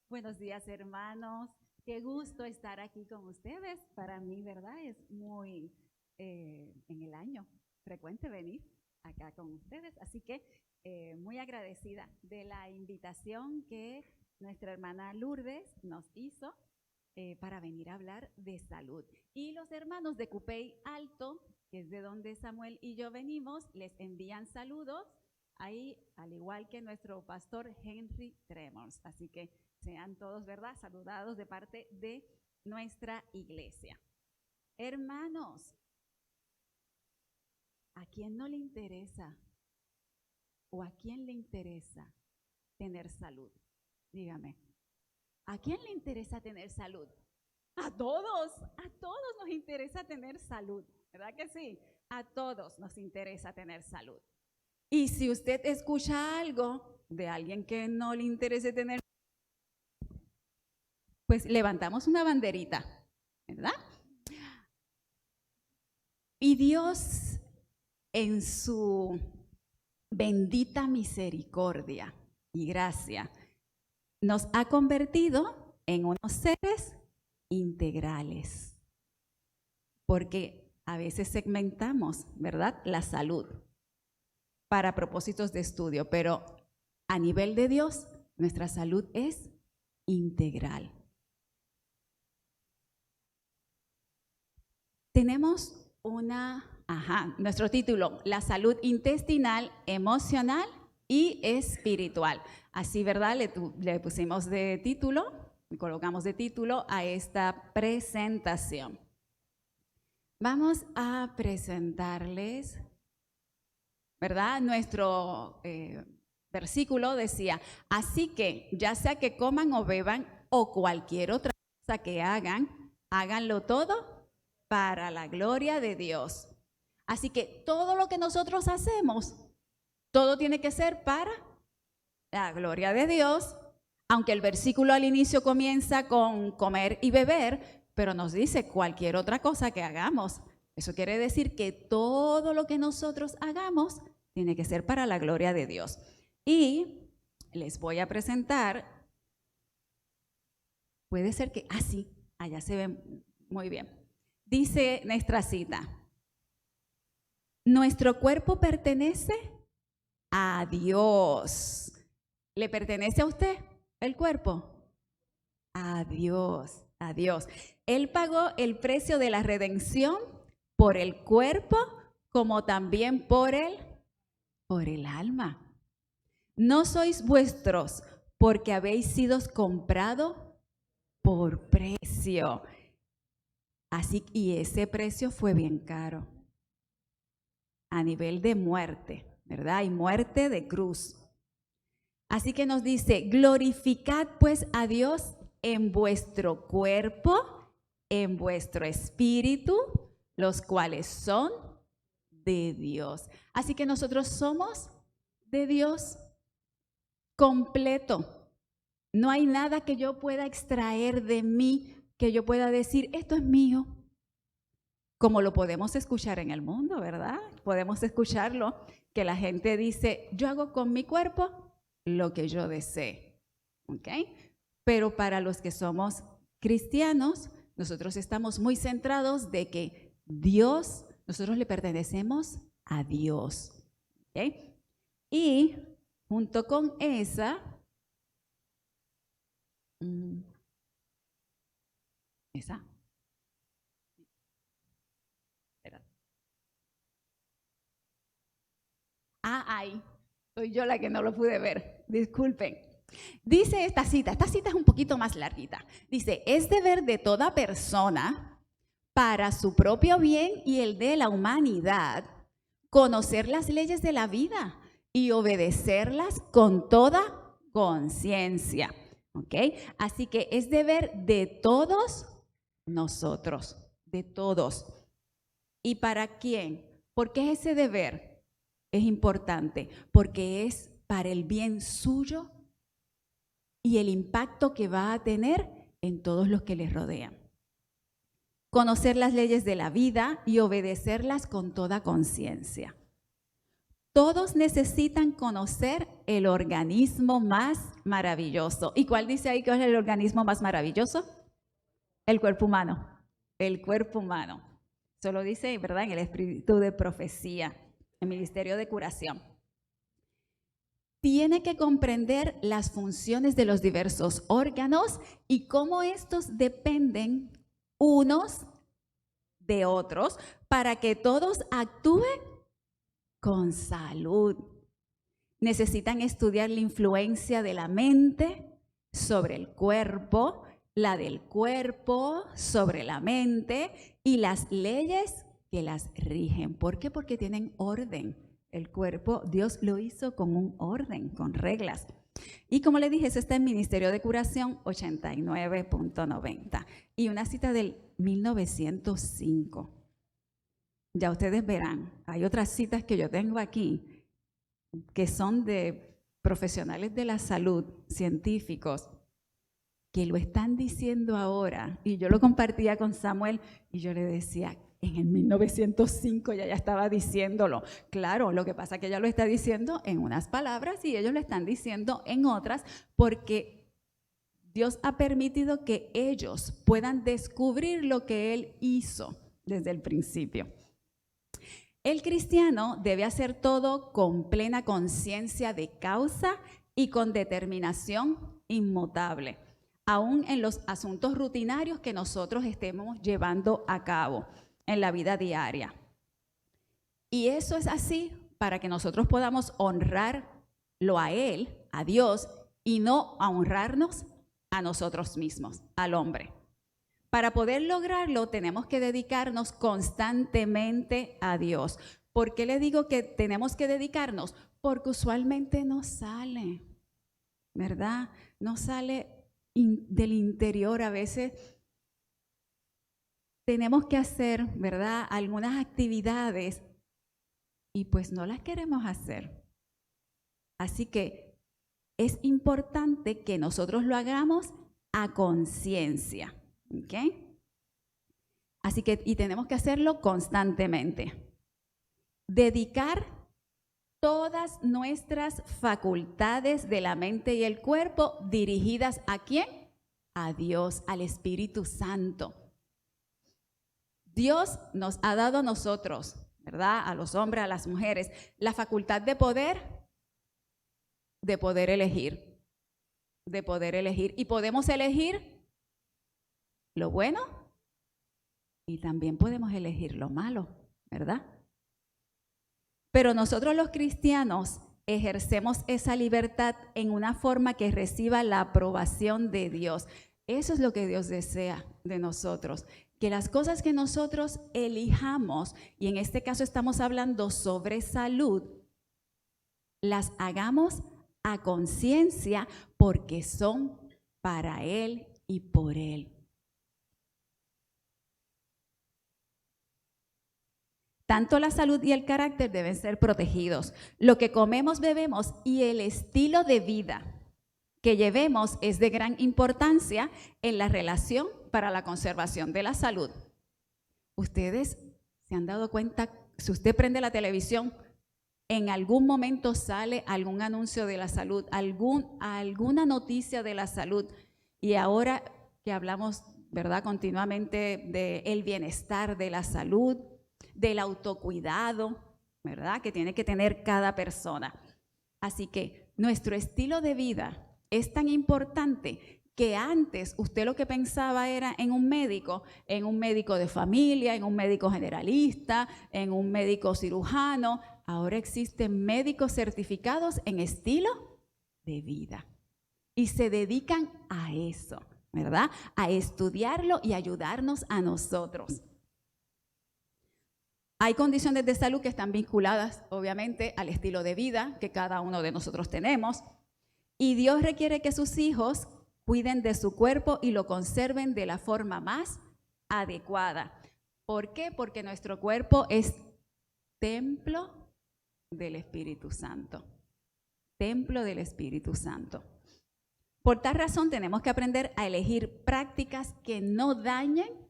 Buenos días, hermanos. Qué gusto estar aquí con ustedes. Para mí, ¿verdad? Es muy en el año frecuente venir acá con ustedes. Así que muy agradecida de la invitación que nuestra hermana Lourdes nos hizo para venir a hablar de salud. Y los hermanos de Cupey Alto, que es de donde Samuel y yo venimos, les envían saludos ahí, al igual que nuestro pastor Henry Tremors. Así que sean todos, ¿verdad?, saludados de parte de nuestra iglesia. Hermanos, ¿a quién no le interesa o a quién le interesa tener salud? Dígame, ¿a quién le interesa tener salud? A todos nos interesa tener salud, ¿verdad que sí? A todos nos interesa tener salud. Y si usted escucha algo de alguien que no le interese tener, pues levantamos una banderita, ¿verdad? Y Dios, en su bendita misericordia y gracia, nos ha convertido en unos seres integrales, porque a veces segmentamos, ¿verdad?, la salud para propósitos de estudio, pero a nivel de Dios, nuestra salud es integral. Tenemos nuestro título, la salud intestinal, emocional y espiritual. Así, ¿verdad? Le pusimos de título, colocamos de título a esta presentación. Vamos a presentarles, ¿verdad? Nuestro versículo decía, así que ya sea que coman o beban o cualquier otra cosa que hagan, háganlo todo para la gloria de Dios. Así que todo lo que nosotros hacemos, todo tiene que ser para la gloria de Dios, aunque el versículo al inicio comienza con comer y beber, pero nos dice cualquier otra cosa que hagamos. Eso quiere decir que todo lo que nosotros hagamos tiene que ser para la gloria de Dios. Y les voy a presentar, puede ser que, sí, allá se ve muy bien. Dice nuestra cita, nuestro cuerpo pertenece a Dios. ¿Le pertenece a usted el cuerpo? A Dios, a Dios. Él pagó el precio de la redención por el cuerpo como también por el alma. No sois vuestros porque habéis sido comprados por precio. Así, y ese precio fue bien caro, a nivel de muerte, ¿verdad? Y muerte de cruz. Así que nos dice, glorificad pues a Dios en vuestro cuerpo, en vuestro espíritu, los cuales son de Dios. Así que nosotros somos de Dios completo. No hay nada que yo pueda extraer de mí, que yo pueda decir, esto es mío, como lo podemos escuchar en el mundo, ¿verdad? Podemos escucharlo, que la gente dice, yo hago con mi cuerpo lo que yo desee, ¿ok? Pero para los que somos cristianos, nosotros estamos muy centrados de que Dios, nosotros le pertenecemos a Dios, ¿ok? Y junto con esa, ahí, soy yo la que no lo pude ver, disculpen. Dice esta cita es un poquito más larguita. Dice, es deber de toda persona para su propio bien y el de la humanidad conocer las leyes de la vida y obedecerlas con toda conciencia. ¿Ok? Así que es deber de todos nosotros, de todos. ¿Y para quién? ¿Por qué ese deber es importante? Porque es para el bien suyo y el impacto que va a tener en todos los que les rodean. Conocer las leyes de la vida y obedecerlas con toda conciencia. todos necesitan conocer el organismo más maravilloso. ¿Y cuál dice ahí que es el organismo más maravilloso? El cuerpo humano. El cuerpo humano. Eso lo dice, ¿verdad?, en el espíritu de profecía, el ministerio de curación. Tiene que comprender las funciones de los diversos órganos y cómo estos dependen unos de otros para que todos actúen con salud. Necesitan estudiar la influencia de la mente sobre el cuerpo, la del cuerpo sobre la mente y las leyes que las rigen. ¿Por qué? Porque tienen orden. El cuerpo, Dios lo hizo con un orden, con reglas. Y como le dije, eso está en Ministerio de Curación 89.90. Y una cita del 1905. Ya ustedes verán, hay otras citas que yo tengo aquí que son de profesionales de la salud, científicos, que lo están diciendo ahora. Y yo lo compartía con Samuel y yo le decía, en el 1905 ya estaba diciéndolo. Claro, lo que pasa es que ella lo está diciendo en unas palabras y ellos lo están diciendo en otras porque Dios ha permitido que ellos puedan descubrir lo que Él hizo desde el principio. El cristiano debe hacer todo con plena conciencia de causa y con determinación inmutable, aún en los asuntos rutinarios que nosotros estemos llevando a cabo en la vida diaria. Y eso es así para que nosotros podamos honrarlo a Él, a Dios, y no a honrarnos a nosotros mismos, al hombre. Para poder lograrlo tenemos que dedicarnos constantemente a Dios. ¿Por qué le digo que tenemos que dedicarnos? Porque usualmente no sale, ¿verdad? No sale del interior. A veces tenemos que hacer, ¿verdad?, algunas actividades y pues no las queremos hacer. Así que es importante que nosotros lo hagamos a conciencia, ¿ok? Así que, y tenemos que hacerlo constantemente. Dedicar todas nuestras facultades de la mente y el cuerpo dirigidas ¿a quién? A Dios, al Espíritu Santo. Dios nos ha dado a nosotros, ¿verdad?, a los hombres, a las mujeres, la facultad de poder elegir, y podemos elegir lo bueno y también podemos elegir lo malo, ¿verdad? Pero nosotros los cristianos ejercemos esa libertad en una forma que reciba la aprobación de Dios. Eso es lo que Dios desea de nosotros, que las cosas que nosotros elijamos, y en este caso estamos hablando sobre salud, las hagamos a conciencia porque son para Él y por Él. Tanto la salud y el carácter deben ser protegidos. Lo que comemos, bebemos y el estilo de vida que llevemos es de gran importancia en la relación para la conservación de la salud. Ustedes se han dado cuenta, si usted prende la televisión, en algún momento sale algún anuncio de la salud, alguna noticia de la salud. Y ahora que hablamos, ¿verdad?, continuamente del bienestar de la salud, del autocuidado, ¿verdad?, que tiene que tener cada persona. Así que nuestro estilo de vida es tan importante que antes usted lo que pensaba era en un médico de familia, en un médico generalista, en un médico cirujano. Ahora existen médicos certificados en estilo de vida y se dedican a eso, ¿verdad?, a estudiarlo y ayudarnos a nosotros. Hay condiciones de salud que están vinculadas, obviamente, al estilo de vida que cada uno de nosotros tenemos. Y Dios requiere que sus hijos cuiden de su cuerpo y lo conserven de la forma más adecuada. ¿Por qué? Porque nuestro cuerpo es templo del Espíritu Santo. Templo del Espíritu Santo. Por tal razón tenemos que aprender a elegir prácticas que no dañen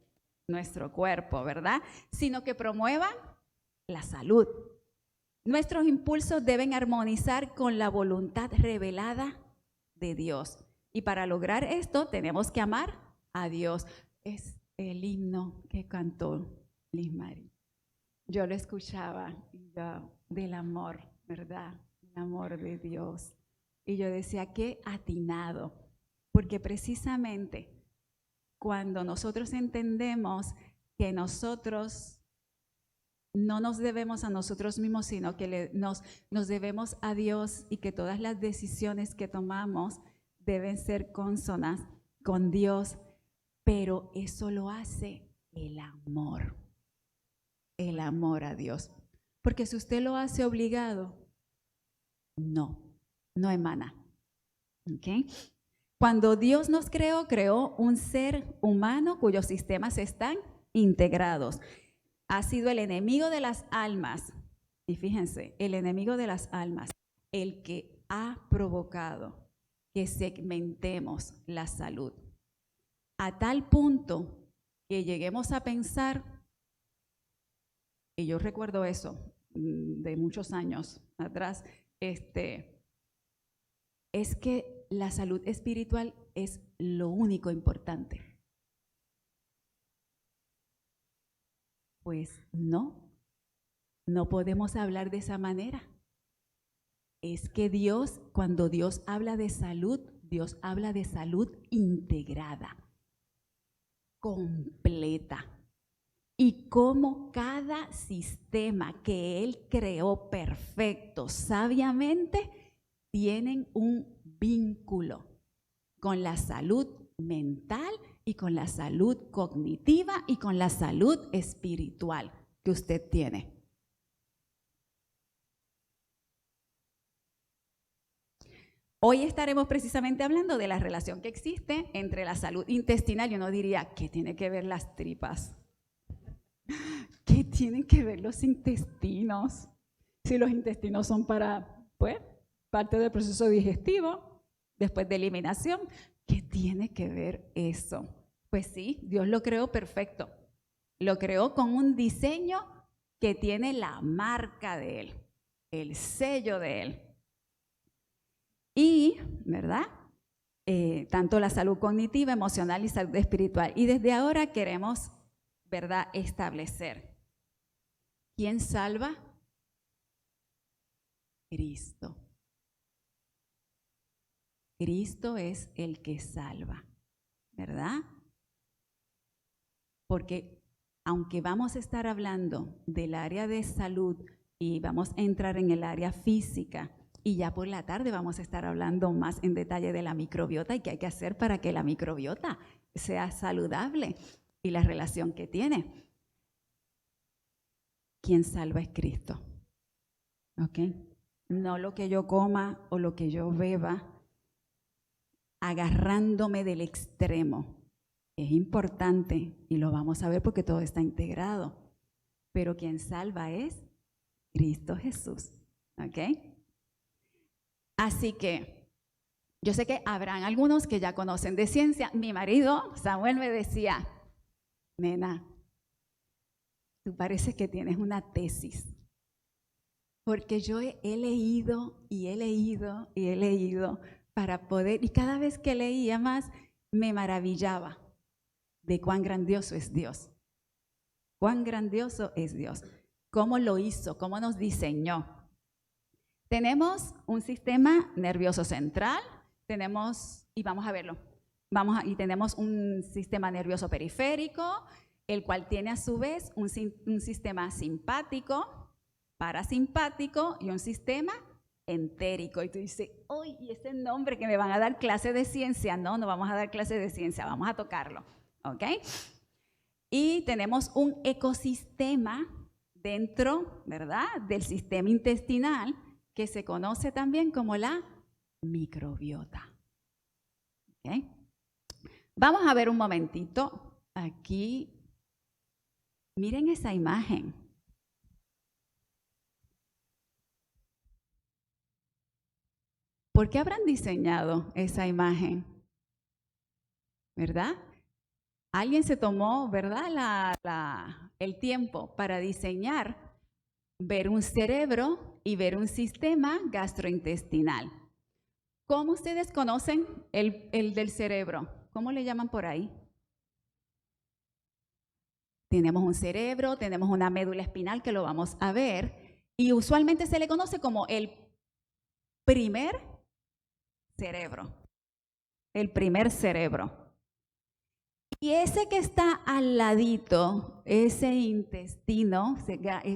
nuestro cuerpo, ¿verdad?, sino que promuevan la salud. Nuestros impulsos deben armonizar con la voluntad revelada de Dios. Y para lograr esto tenemos que amar a Dios. Es el himno que cantó Liz Mari. Yo lo escuchaba del amor, ¿verdad? El amor de Dios. Y yo decía, qué atinado, porque precisamente cuando nosotros entendemos que nosotros no nos debemos a nosotros mismos, sino que nos debemos a Dios y que todas las decisiones que tomamos deben ser cónsonas con Dios, pero eso lo hace el amor a Dios. Porque si usted lo hace obligado, no emana. ¿Okay? Cuando Dios nos creó un ser humano cuyos sistemas están integrados. Ha sido el enemigo de las almas, y fíjense, el enemigo de las almas, el que ha provocado que segmentemos la salud. A tal punto que lleguemos a pensar, y yo recuerdo eso de muchos años atrás, es que la salud espiritual es lo único importante. Pues no podemos hablar de esa manera. Es que Dios, cuando Dios habla de salud, Dios habla de salud integrada, completa. Y cómo cada sistema que Él creó perfecto, sabiamente, tienen un vínculo con la salud mental y con la salud cognitiva y con la salud espiritual que usted tiene. Hoy estaremos precisamente hablando de la relación que existe entre la salud intestinal, y uno diría, ¿qué tiene que ver las tripas? ¿Qué tienen que ver los intestinos? Si los intestinos son para, pues, parte del proceso digestivo, después de eliminación, ¿qué tiene que ver eso? Pues sí, Dios lo creó perfecto. Lo creó con un diseño que tiene la marca de Él, el sello de Él. Y, ¿verdad? Tanto la salud cognitiva, emocional y salud espiritual. Y desde ahora queremos, ¿verdad?, establecer. ¿Quién salva? Cristo. Cristo es el que salva, ¿verdad? Porque aunque vamos a estar hablando del área de salud y vamos a entrar en el área física, y ya por la tarde vamos a estar hablando más en detalle de la microbiota y qué hay que hacer para que la microbiota sea saludable y la relación que tiene. Quien salva es Cristo. ¿Ok? No lo que yo coma o lo que yo beba, agarrándome del extremo. Es importante y lo vamos a ver porque todo está integrado. Pero quien salva es Cristo Jesús. ¿Ok? Así que yo sé que habrán algunos que ya conocen de ciencia. Mi marido, Samuel, me decía, nena, tú pareces que tienes una tesis. Porque yo he leído y he leído y he leído para poder, y cada vez que leía más, me maravillaba de cuán grandioso es Dios. Cuán grandioso es Dios. Cómo lo hizo, cómo nos diseñó. Tenemos un sistema nervioso central, y vamos a verlo, y tenemos un sistema nervioso periférico, el cual tiene a su vez un sistema simpático, parasimpático y un sistema entérico. Y tú dices, ¡ay, y ese nombre que me van a dar clase de ciencia! No vamos a dar clase de ciencia, vamos a tocarlo, ¿ok? Y tenemos un ecosistema dentro, ¿verdad?, del sistema intestinal, que se conoce también como la microbiota. ¿Okay? Vamos a ver un momentito aquí. Miren esa imagen. ¿Por qué habrán diseñado esa imagen? ¿Verdad? Alguien se tomó, ¿verdad?, el tiempo para diseñar ver un cerebro y ver un sistema gastrointestinal. ¿Cómo ustedes conocen el del cerebro? ¿Cómo le llaman por ahí? Tenemos un cerebro, tenemos una médula espinal que lo vamos a ver y usualmente se le conoce como el primer cerebro. El primer cerebro. Y ese que está al ladito, ese intestino,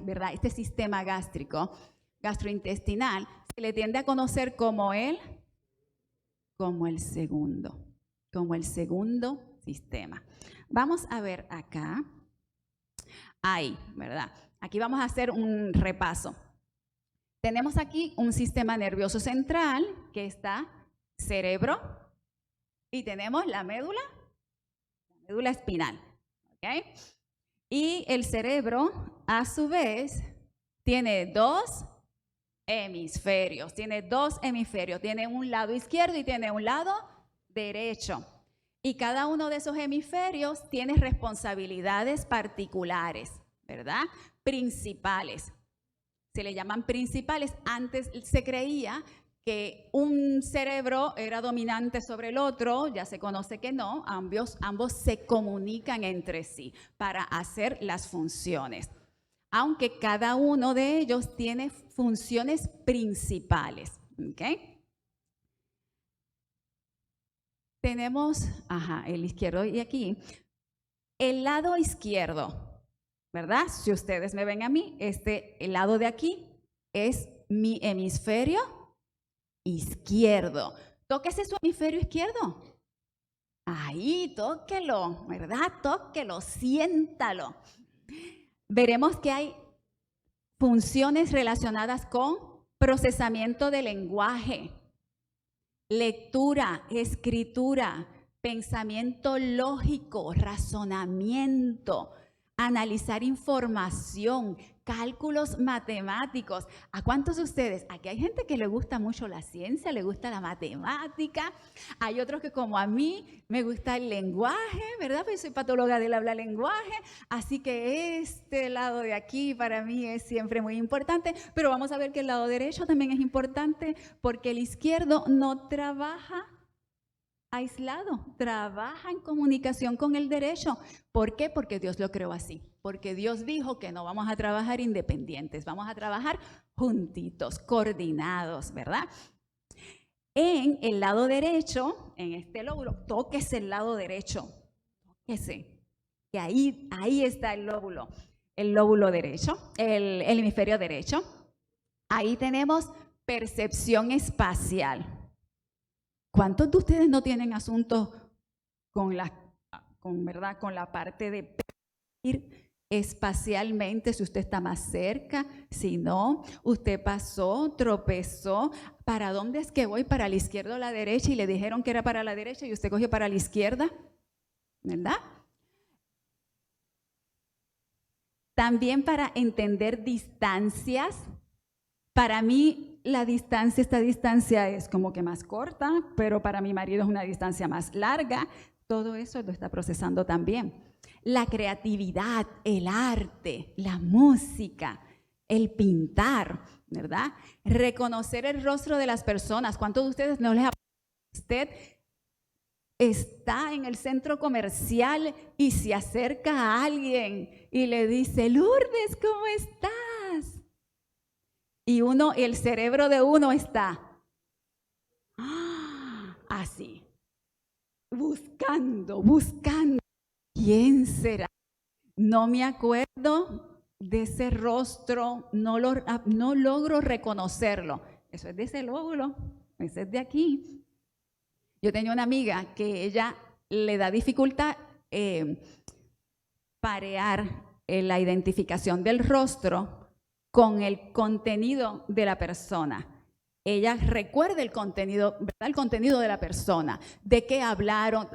¿verdad? Este sistema gástrico, gastrointestinal, se le tiende a conocer como el segundo sistema. Vamos a ver acá. Ahí, ¿verdad? Aquí vamos a hacer un repaso. Tenemos aquí un sistema nervioso central que está cerebro y tenemos la médula espinal, ¿ok? Y el cerebro, a su vez, tiene dos hemisferios, tiene un lado izquierdo y tiene un lado derecho. Y cada uno de esos hemisferios tiene responsabilidades particulares, ¿verdad? Principales. Se le llaman principales. Antes se creía que un cerebro era dominante sobre el otro, ya se conoce que no, ambos se comunican entre sí para hacer las funciones, aunque cada uno de ellos tiene funciones principales, ¿ok? Tenemos, el izquierdo y aquí, el lado izquierdo, ¿verdad? Si ustedes me ven a mí, el lado de aquí es mi hemisferio izquierdo. Tóquese su hemisferio izquierdo. Ahí, tóquelo, ¿verdad? Tóquelo, siéntalo. Veremos que hay funciones relacionadas con procesamiento de lenguaje, lectura, escritura, pensamiento lógico, razonamiento, analizar información, cálculos matemáticos. ¿A cuántos de ustedes? Aquí hay gente que le gusta mucho la ciencia, le gusta la matemática. Hay otros que, como a mí, me gusta el lenguaje, ¿verdad? Pues soy patóloga del habla lenguaje, así que este lado de aquí para mí es siempre muy importante, pero vamos a ver que el lado derecho también es importante porque el izquierdo no trabaja aislado, trabaja en comunicación con el derecho. ¿Por qué? Porque Dios lo creó así. Porque Dios dijo que no vamos a trabajar independientes, vamos a trabajar juntitos, coordinados, ¿verdad? En el lado derecho, en este lóbulo, tóquese el lado derecho, tóquese, que ahí está el lóbulo derecho, el hemisferio derecho. Ahí tenemos percepción espacial. ¿Cuántos de ustedes no tienen asuntos con la parte de percibir espacialmente? Si usted está más cerca, si no, usted pasó, tropezó. ¿Para dónde es que voy? ¿Para la izquierda o la derecha? Y le dijeron que era para la derecha y usted cogió para la izquierda, ¿verdad? También para entender distancias. Para mí, esta distancia es como que más corta, pero para mi marido es una distancia más larga. Todo eso lo está procesando también. La creatividad, el arte, la música, el pintar, ¿verdad? Reconocer el rostro de las personas. ¿Cuántos de ustedes no les ha pasado? Usted está en el centro comercial y se acerca a alguien y le dice: Lourdes, ¿cómo estás? Y el cerebro de uno está así, buscando. ¿Quién será? No me acuerdo de ese rostro, no logro reconocerlo. Eso es de ese lóbulo, ese es de aquí. Yo tenía una amiga que ella le da dificultad parear la identificación del rostro con el contenido de la persona. Ella recuerda el contenido, ¿verdad? El contenido de la persona, de qué hablaron,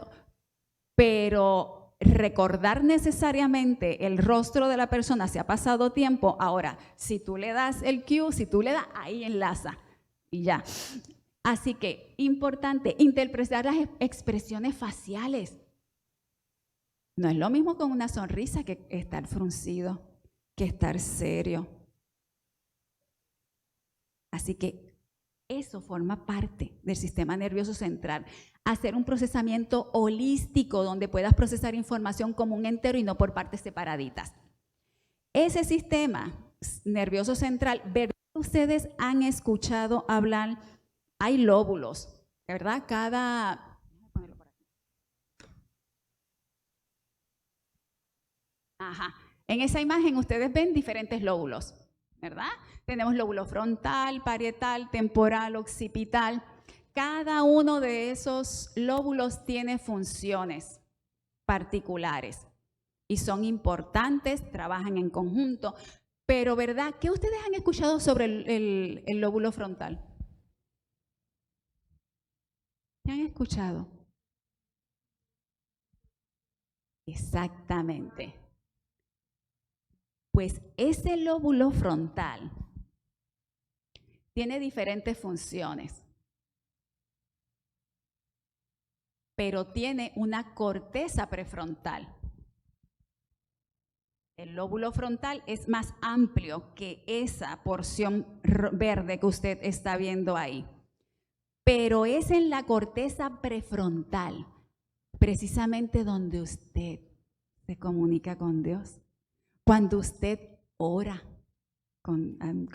pero recordar necesariamente el rostro de la persona, si ha pasado tiempo. Ahora, si tú le das el cue, ahí enlaza y ya. Así que, importante, interpretar las expresiones faciales. No es lo mismo con una sonrisa que estar fruncido, que estar serio. Así que eso forma parte del sistema nervioso central. Hacer un procesamiento holístico donde puedas procesar información como un entero y no por partes separaditas. Ese sistema nervioso central, ¿verdad? Ustedes han escuchado hablar, hay lóbulos, ¿verdad? En esa imagen ustedes ven diferentes lóbulos, ¿verdad? Tenemos lóbulo frontal, parietal, temporal, occipital. Cada uno de esos lóbulos tiene funciones particulares y son importantes, trabajan en conjunto. Pero, ¿verdad? ¿Qué ustedes han escuchado sobre el lóbulo frontal? ¿Qué han escuchado? Exactamente. Pues ese lóbulo frontal tiene diferentes funciones, pero tiene una corteza prefrontal. El lóbulo frontal es más amplio que esa porción verde que usted está viendo ahí, pero es en la corteza prefrontal, precisamente donde usted se comunica con Dios, cuando usted ora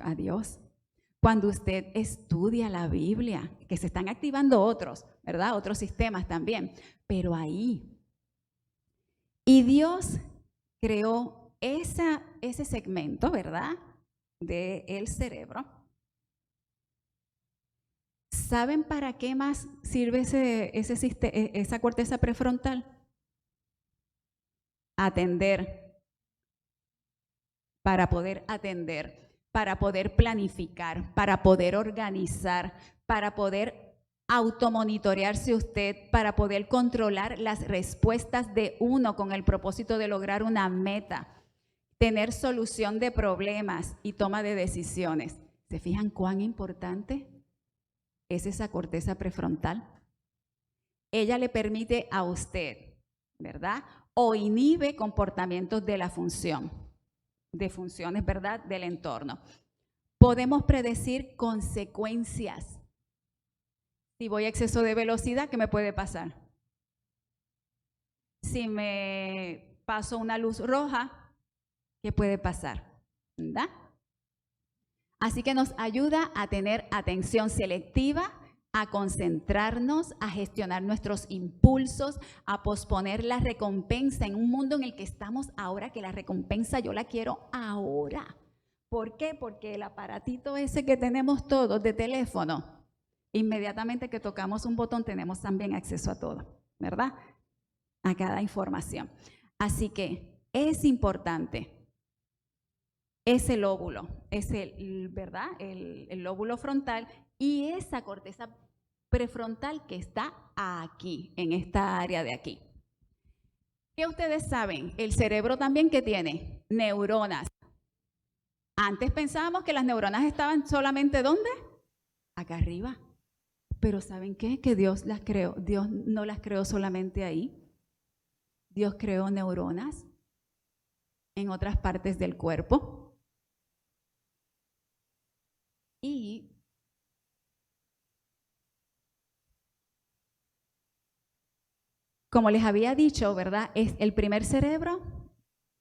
a Dios, cuando usted estudia la Biblia, que se están activando otros, ¿verdad? Otros sistemas también, pero ahí. Y Dios creó ese segmento, ¿verdad?, del cerebro. ¿Saben para qué más sirve esa corteza prefrontal? Para poder atender, para poder planificar, para poder organizar, para poder automonitorearse usted, para poder controlar las respuestas de uno con el propósito de lograr una meta, tener solución de problemas y toma de decisiones. ¿Se fijan cuán importante es esa corteza prefrontal? Ella le permite a usted, ¿verdad?, o inhibe comportamientos de la función, de funciones, ¿verdad?, del entorno. Podemos predecir consecuencias. Si voy a exceso de velocidad, ¿qué me puede pasar? Si me paso una luz roja, ¿qué puede pasar? ¿Verdad? Así que nos ayuda a tener atención selectiva, a concentrarnos, a gestionar nuestros impulsos, a posponer la recompensa en un mundo en el que estamos ahora, que la recompensa yo la quiero ahora. ¿Por qué? Porque el aparatito ese que tenemos todos de teléfono, inmediatamente que tocamos un botón tenemos también acceso a todo, ¿verdad? A cada información. Así que es importante ese lóbulo, ¿verdad?, el lóbulo frontal y esa corteza prefrontal que está aquí, en esta área de aquí. ¿Qué ustedes saben? El cerebro también, ¿qué tiene? Neuronas. Antes pensábamos que las neuronas estaban solamente ¿dónde? Acá arriba. Pero ¿saben qué? Que Dios las creó. Dios no las creó solamente ahí. Dios creó neuronas en otras partes del cuerpo. Y como les había dicho, ¿verdad? El primer cerebro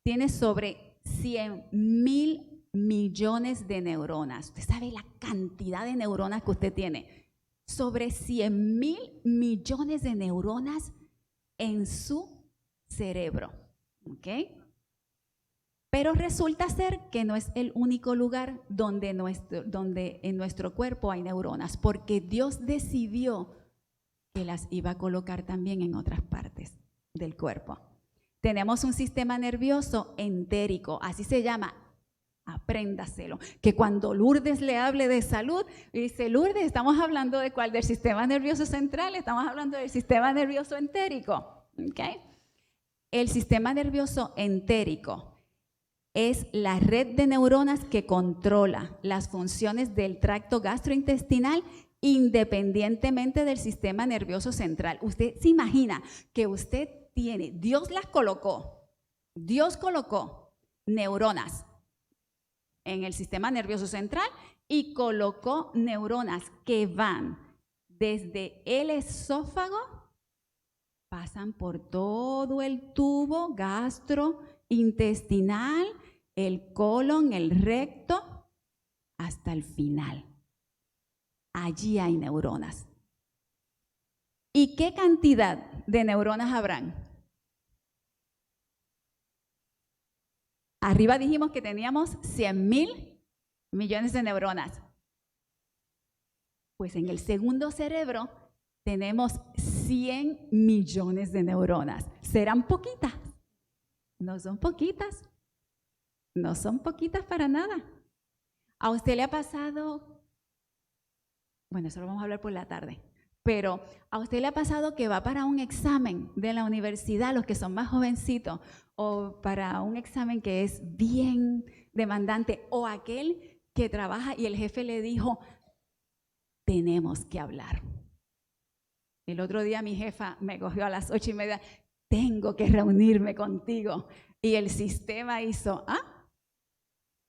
tiene sobre 100.000 millones de neuronas. Usted sabe la cantidad de neuronas que usted tiene. Sobre 100.000 millones de neuronas en su cerebro. ¿Ok? Pero resulta ser que no es el único lugar donde en nuestro cuerpo hay neuronas, porque Dios decidió que las iba a colocar también en otras partes del cuerpo. Tenemos un sistema nervioso entérico, así se llama, apréndaselo, que cuando Lourdes le hable de salud, dice, Lourdes, ¿estamos hablando de cuál? ¿Del sistema nervioso central? Estamos hablando del sistema nervioso entérico. ¿Okay? El sistema nervioso entérico es la red de neuronas que controla las funciones del tracto gastrointestinal independientemente del sistema nervioso central. Usted se imagina que usted tiene, Dios colocó neuronas en el sistema nervioso central y colocó neuronas que van desde el esófago, pasan por todo el tubo gastrointestinal, el colon, el recto, hasta el final. Allí hay neuronas. ¿Y qué cantidad de neuronas habrán? Arriba dijimos que teníamos 100.000 millones de neuronas. Pues en el segundo cerebro tenemos 100 millones de neuronas. ¿Serán poquitas? No son poquitas. No son poquitas para nada. ¿A usted le ha pasado? Bueno, eso lo vamos a hablar por la tarde. Pero ¿a usted le ha pasado que va para un examen de la universidad, los que son más jovencitos, o para un examen que es bien demandante, o aquel que trabaja y el jefe le dijo, tenemos que hablar? El otro día mi jefa me cogió a las 8:30, tengo que reunirme contigo. Y el sistema hizo,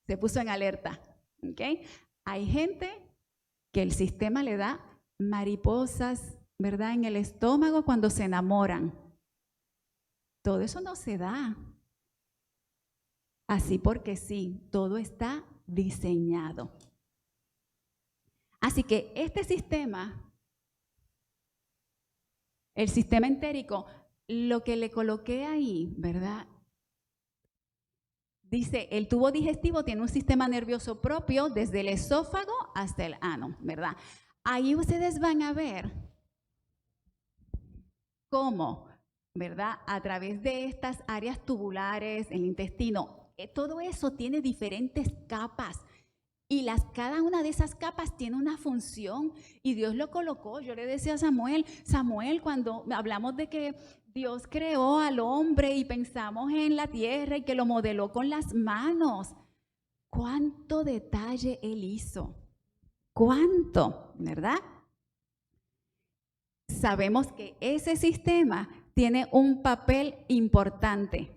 se puso en alerta. ¿Okay? Hay gente que el sistema le da mariposas, ¿verdad?, en el estómago cuando se enamoran. Todo eso no se da así porque sí, todo está diseñado. Así que este sistema, el sistema entérico, lo que le coloqué ahí, ¿verdad? Dice, el tubo digestivo tiene un sistema nervioso propio desde el esófago hasta el ano, ¿verdad? Ahí ustedes van a ver cómo, ¿verdad?, a través de estas áreas tubulares, el intestino, todo eso tiene diferentes capas. Y cada una de esas capas tiene una función y Dios lo colocó. Yo le decía a Samuel, cuando hablamos de que Dios creó al hombre y pensamos en la tierra y que lo modeló con las manos, ¿cuánto detalle Él hizo? ¿Cuánto? ¿Verdad? Sabemos que ese sistema tiene un papel importante,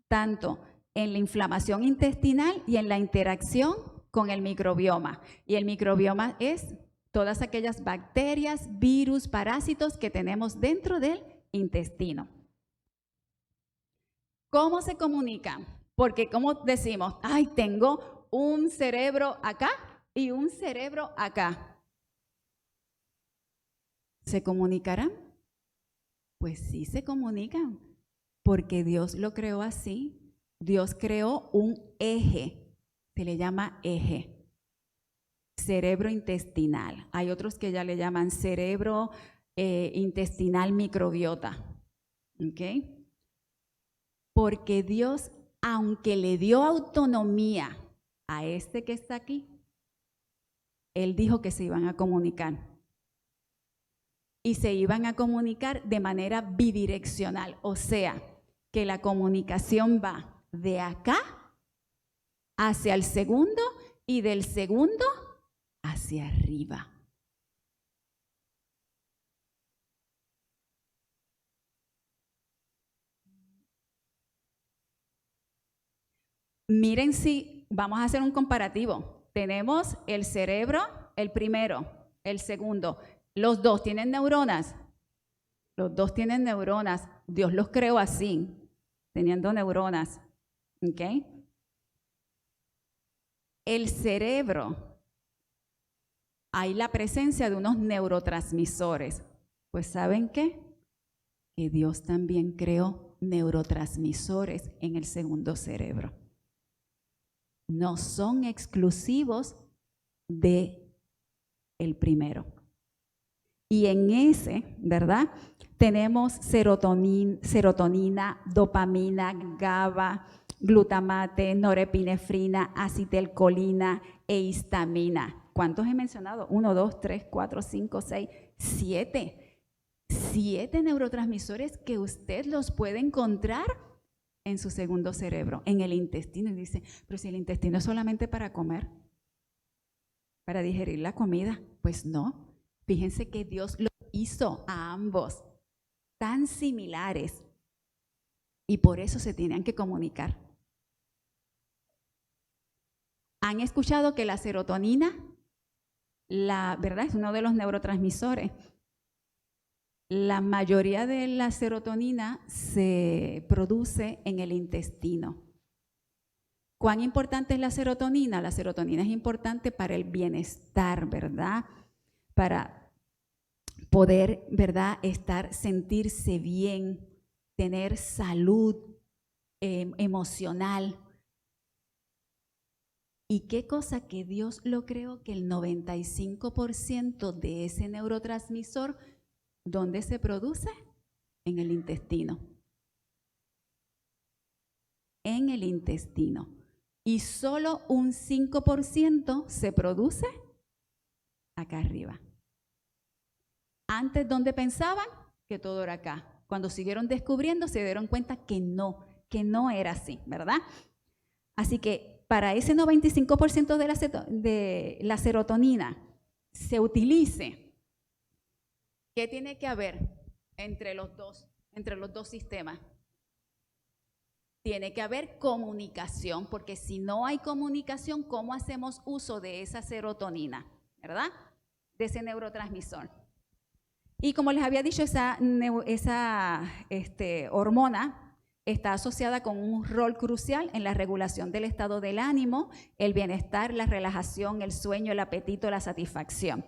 tanto en la inflamación intestinal y en la interacción con el microbioma. Y el microbioma es todas aquellas bacterias, virus, parásitos que tenemos dentro del intestino. ¿Cómo se comunican? Porque como decimos, ay, tengo un cerebro acá y un cerebro acá. ¿Se comunicarán? Pues sí se comunican, porque Dios lo creó así. Dios creó un eje. Se le llama eje, cerebro intestinal. Hay otros que ya le llaman cerebro intestinal microbiota. ¿Ok? Porque Dios, aunque le dio autonomía a este que está aquí, Él dijo que se iban a comunicar. Y se iban a comunicar de manera bidireccional, o sea, que la comunicación va de acá hacia el segundo y del segundo hacia arriba. Miren si vamos a hacer un comparativo. Tenemos el cerebro, el primero, el segundo. Los dos tienen neuronas. Los dos tienen neuronas. Dios los creó así, teniendo neuronas. ¿Ok? El cerebro, hay la presencia de unos neurotransmisores. Pues ¿saben qué? Que Dios también creó neurotransmisores en el segundo cerebro. No son exclusivos de el primero. Y en ese, ¿verdad?, tenemos serotonina, dopamina, GABA, glutamate, norepinefrina, acetilcolina e histamina. ¿Cuántos he mencionado? 1, 2, 3, 4, 5, 6, 7. 7 neurotransmisores que usted los puede encontrar en su segundo cerebro, en el intestino. Y dice, pero si el intestino es solamente para comer, para digerir la comida. Pues no. Fíjense que Dios lo hizo a ambos tan similares y por eso se tenían que comunicar. ¿Han escuchado que la serotonina ¿verdad? Es uno de los neurotransmisores. La mayoría de la serotonina se produce en el intestino. ¿Cuán importante es la serotonina? La serotonina es importante para el bienestar, ¿verdad? Para poder, ¿verdad?, sentirse bien, tener salud emocional. ¿Y qué cosa que Dios lo creó? Que el 95% de ese neurotransmisor, ¿dónde se produce? En el intestino. En el intestino. Y solo un 5% se produce acá arriba. Antes, ¿dónde pensaban? Que todo era acá. Cuando siguieron descubriendo, se dieron cuenta que no era así, ¿verdad? Así que para ese 95% de la serotonina se utilice, ¿qué tiene que haber entre los dos sistemas? Tiene que haber comunicación, porque si no hay comunicación, ¿cómo hacemos uso de esa serotonina? ¿Verdad? De ese neurotransmisor. Y como les había dicho, esa hormona está asociada con un rol crucial en la regulación del estado del ánimo, el bienestar, la relajación, el sueño, el apetito, la satisfacción.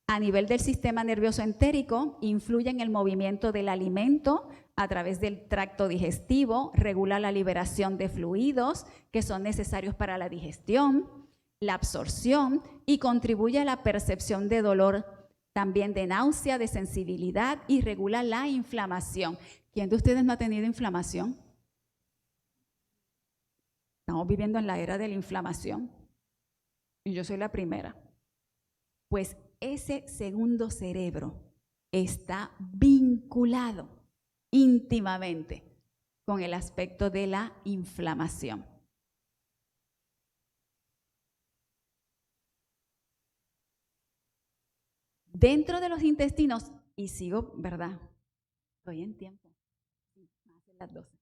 A nivel del sistema nervioso entérico, influye en el movimiento del alimento a través del tracto digestivo, regula la liberación de fluidos que son necesarios para la digestión, la absorción y contribuye a la percepción de dolor, también de náusea, de sensibilidad y regula la inflamación. ¿Quién de ustedes no ha tenido inflamación? Estamos viviendo en la era de la inflamación y yo soy la primera. Pues ese segundo cerebro está vinculado íntimamente con el aspecto de la inflamación. Dentro de los intestinos, y sigo, ¿verdad? Estoy en tiempo. Más de las 12.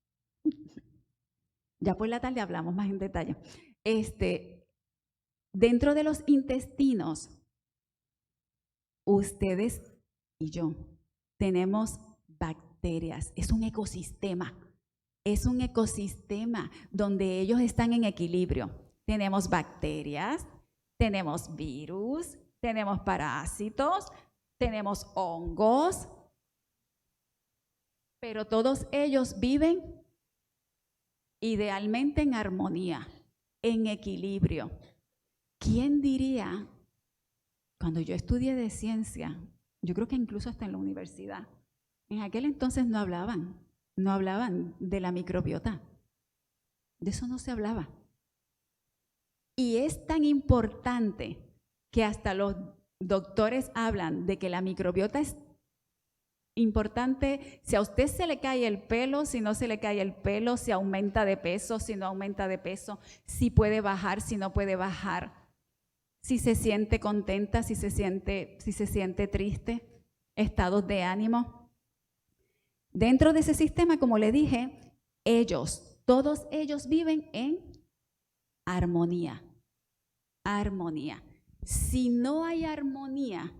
Ya por la tarde hablamos más en detalle. Dentro de los intestinos, ustedes y yo tenemos bacterias. Es un ecosistema. Es un ecosistema donde ellos están en equilibrio. Tenemos bacterias, tenemos virus, tenemos parásitos, tenemos hongos, pero todos ellos viven idealmente en armonía, en equilibrio. ¿Quién diría, cuando yo estudié de ciencia, yo creo que incluso hasta en la universidad, en aquel entonces no hablaban de la microbiota, de eso no se hablaba. Y es tan importante que hasta los doctores hablan de que la microbiota es importante. Si a usted se le cae el pelo, si no se le cae el pelo, si aumenta de peso, si no aumenta de peso, si puede bajar, si no puede bajar, si se siente contenta, si se siente triste, estados de ánimo. Dentro de ese sistema, como le dije, todos ellos viven en armonía. Armonía. Si no hay armonía,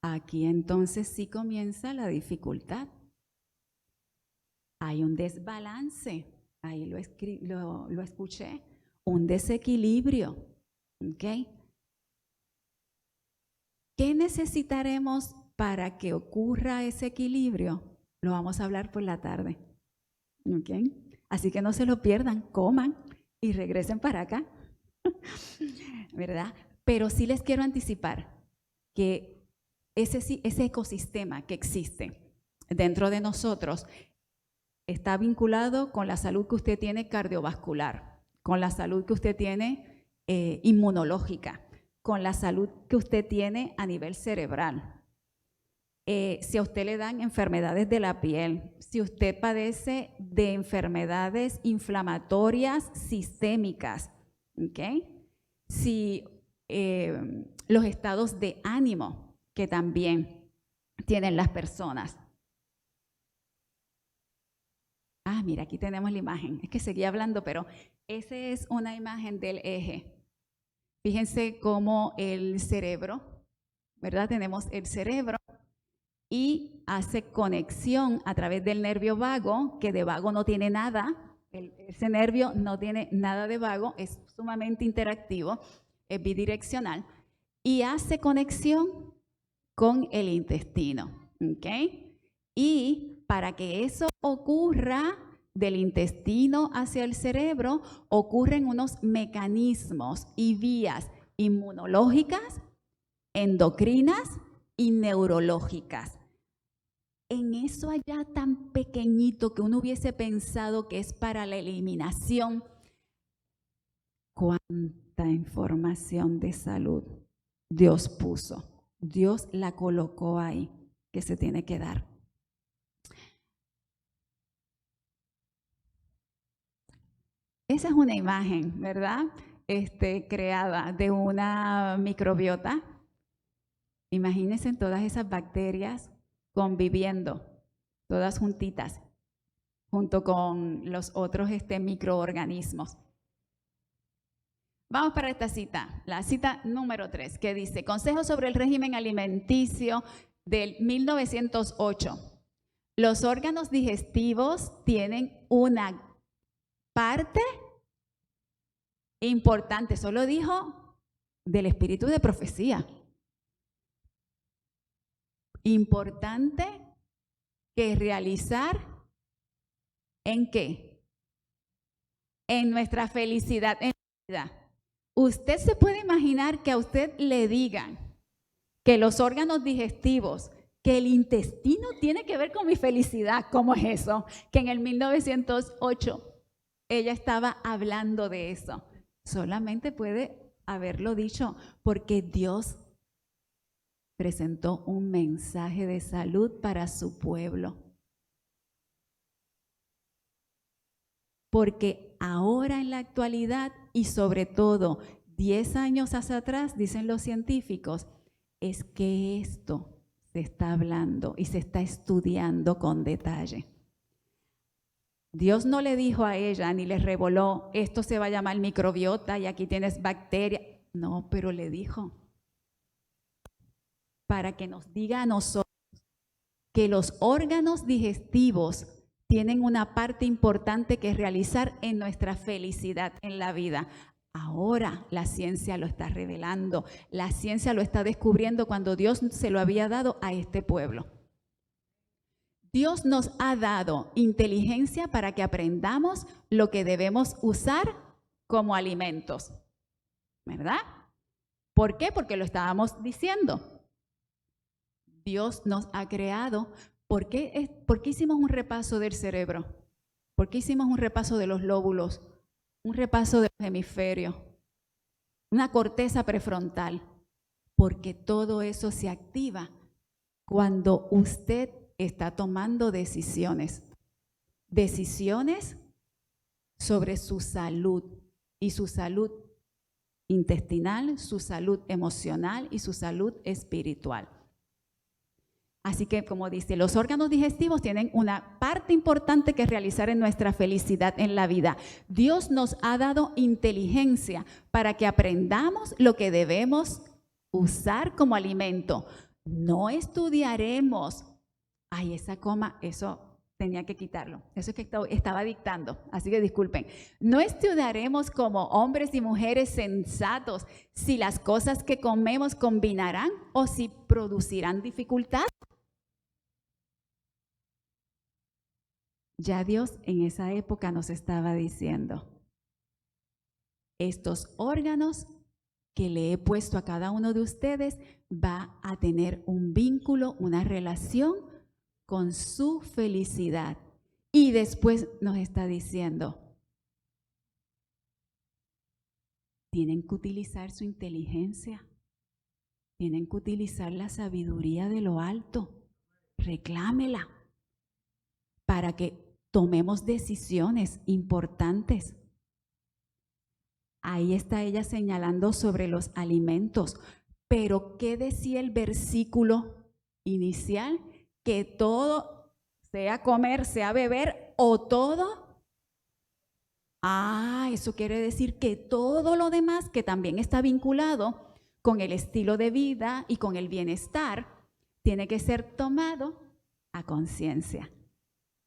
aquí entonces sí comienza la dificultad. Hay un desbalance, ahí lo escuché, un desequilibrio. ¿Okay? ¿Qué necesitaremos para que ocurra ese equilibrio? Lo vamos a hablar por la tarde. ¿Okay? Así que no se lo pierdan, coman y regresen para acá. ¿Verdad? Pero sí les quiero anticipar que ese ecosistema que existe dentro de nosotros está vinculado con la salud que usted tiene cardiovascular, con la salud que usted tiene inmunológica, con la salud que usted tiene a nivel cerebral. Si a usted le dan enfermedades de la piel, si usted padece de enfermedades inflamatorias sistémicas, ¿okay? Si los estados de ánimo que también tienen las personas. Mira, aquí tenemos la imagen. Es que seguía hablando, pero esa es una imagen del eje. Fíjense cómo el cerebro, ¿verdad? Tenemos el cerebro y hace conexión a través del nervio vago, que de vago no tiene nada. Ese nervio no tiene nada de vago, es sumamente interactivo, es bidireccional y hace conexión con el intestino, ¿ok? Y para que eso ocurra del intestino hacia el cerebro, ocurren unos mecanismos y vías inmunológicas, endocrinas y neurológicas. En eso allá tan pequeñito que uno hubiese pensado que es para la eliminación, cuánta información de salud Dios puso. Dios la colocó ahí, que se tiene que dar. Esa es una imagen, ¿verdad? Creada de una microbiota. Imagínense todas esas bacterias conviviendo, todas juntitas, junto con los otros microorganismos. Vamos para esta cita, la cita número 3, que dice, Consejo sobre el régimen alimenticio del 1908. Los órganos digestivos tienen una parte importante, solo dijo del espíritu de profecía, importante que realizar ¿en qué? En nuestra felicidad, en la vida. Usted se puede imaginar que a usted le digan que los órganos digestivos, que el intestino tiene que ver con mi felicidad. ¿Cómo es eso? Que en el 1908 ella estaba hablando de eso. Solamente puede haberlo dicho porque Dios presentó un mensaje de salud para su pueblo. Porque ahora en la actualidad y sobre todo 10 años hacia atrás, dicen los científicos, es que esto se está hablando y se está estudiando con detalle. Dios no le dijo a ella ni le reveló, esto se va a llamar microbiota y aquí tienes bacterias. No, pero le dijo para que nos diga a nosotros que los órganos digestivos tienen una parte importante que realizar en nuestra felicidad en la vida. Ahora la ciencia lo está revelando, la ciencia lo está descubriendo cuando Dios se lo había dado a este pueblo. Dios nos ha dado inteligencia para que aprendamos lo que debemos usar como alimentos, ¿verdad? ¿Por qué? Porque lo estábamos diciendo. Dios nos ha creado. ¿Por qué hicimos un repaso del cerebro? ¿Por qué hicimos un repaso de los lóbulos? Un repaso de los hemisferios, una corteza prefrontal, porque todo eso se activa cuando usted está tomando decisiones sobre su salud y su salud intestinal, su salud emocional y su salud espiritual. Así que, como dice, los órganos digestivos tienen una parte importante que realizar en nuestra felicidad en la vida. Dios nos ha dado inteligencia para que aprendamos lo que debemos usar como alimento. No estudiaremos. Ay, esa coma, eso tenía que quitarlo. Eso es que estaba dictando, así que disculpen. No estudiaremos como hombres y mujeres sensatos si las cosas que comemos combinarán o si producirán dificultad. Ya Dios en esa época nos estaba diciendo, estos órganos que le he puesto a cada uno de ustedes va a tener un vínculo, una relación con su felicidad. Y después nos está diciendo, tienen que utilizar su inteligencia, tienen que utilizar la sabiduría de lo alto, reclámela para que tomemos decisiones importantes. Ahí está ella señalando sobre los alimentos. Pero ¿qué decía el versículo inicial? Que todo, sea comer, sea beber o todo, Eso quiere decir que todo lo demás que también está vinculado con el estilo de vida y con el bienestar tiene que ser tomado a conciencia,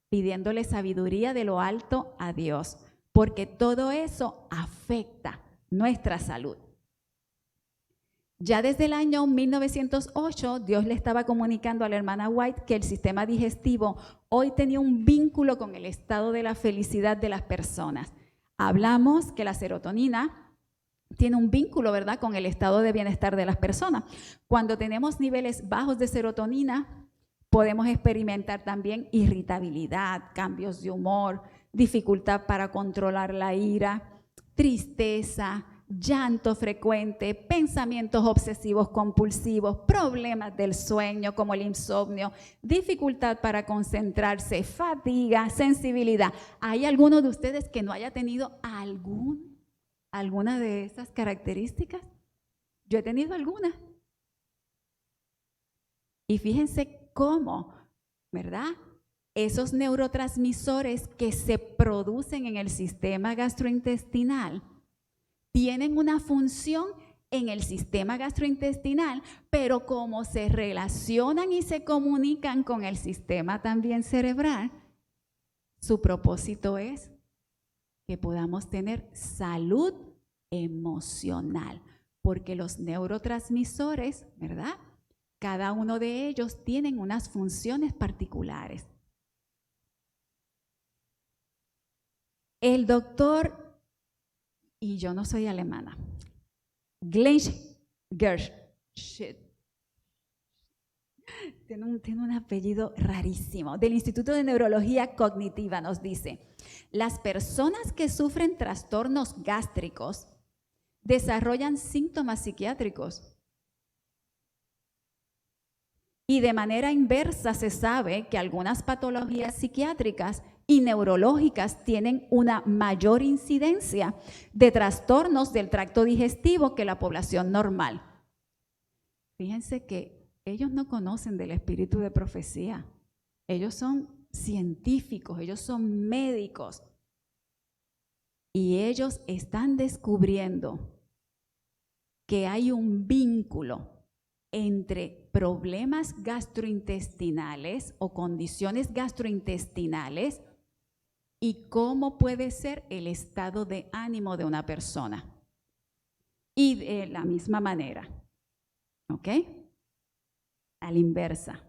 pidiéndole sabiduría de lo alto a Dios, porque todo eso afecta nuestra salud. Ya desde el año 1908, Dios le estaba comunicando a la hermana White que el sistema digestivo hoy tenía un vínculo con el estado de la felicidad de las personas. Hablamos que la serotonina tiene un vínculo, ¿verdad?, con el estado de bienestar de las personas. Cuando tenemos niveles bajos de serotonina, podemos experimentar también irritabilidad, cambios de humor, dificultad para controlar la ira, tristeza, llanto frecuente, pensamientos obsesivos compulsivos, problemas del sueño como el insomnio, dificultad para concentrarse, fatiga, sensibilidad. ¿Hay alguno de ustedes que no haya tenido alguna de esas características? Yo he tenido algunas. Y fíjense cómo, ¿verdad? Esos neurotransmisores que se producen en el sistema gastrointestinal tienen una función en el sistema gastrointestinal, pero como se relacionan y se comunican con el sistema también cerebral, su propósito es que podamos tener salud emocional, porque los neurotransmisores, ¿verdad?, cada uno de ellos tienen unas funciones particulares. El doctor, y yo no soy alemana, Glenn Gersh, tiene un apellido rarísimo, del Instituto de Neurología Cognitiva, nos dice: las personas que sufren trastornos gástricos desarrollan síntomas psiquiátricos. Y de manera inversa se sabe que algunas patologías psiquiátricas y neurológicas tienen una mayor incidencia de trastornos del tracto digestivo que la población normal. Fíjense que ellos no conocen del espíritu de profecía. Ellos son científicos, ellos son médicos. Y ellos están descubriendo que hay un vínculo entre problemas gastrointestinales o condiciones gastrointestinales y cómo puede ser el estado de ánimo de una persona. Y de la misma manera, ¿ok?, a la inversa.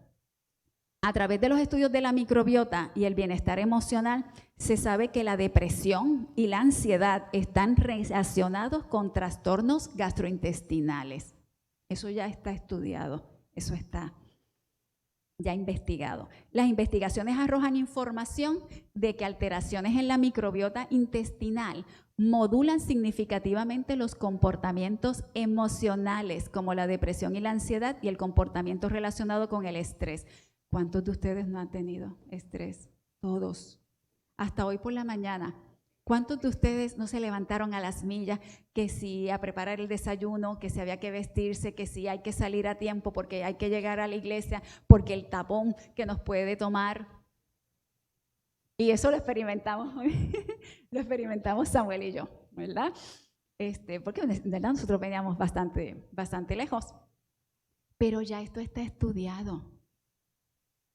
A través de los estudios de la microbiota y el bienestar emocional, se sabe que la depresión y la ansiedad están relacionados con trastornos gastrointestinales. Eso ya está estudiado, eso está ya investigado. Las investigaciones arrojan información de que alteraciones en la microbiota intestinal modulan significativamente los comportamientos emocionales, como la depresión y la ansiedad, y el comportamiento relacionado con el estrés. ¿Cuántos de ustedes no han tenido estrés? Todos. Hasta hoy por la mañana. ¿Cuántos de ustedes no se levantaron a las millas, que si a preparar el desayuno, que si había que vestirse, que si hay que salir a tiempo porque hay que llegar a la iglesia, porque el tapón que nos puede tomar? Y eso lo experimentamos, lo experimentamos Samuel y yo, ¿verdad? Porque ¿verdad?, nosotros veníamos bastante lejos. Pero ya esto está estudiado.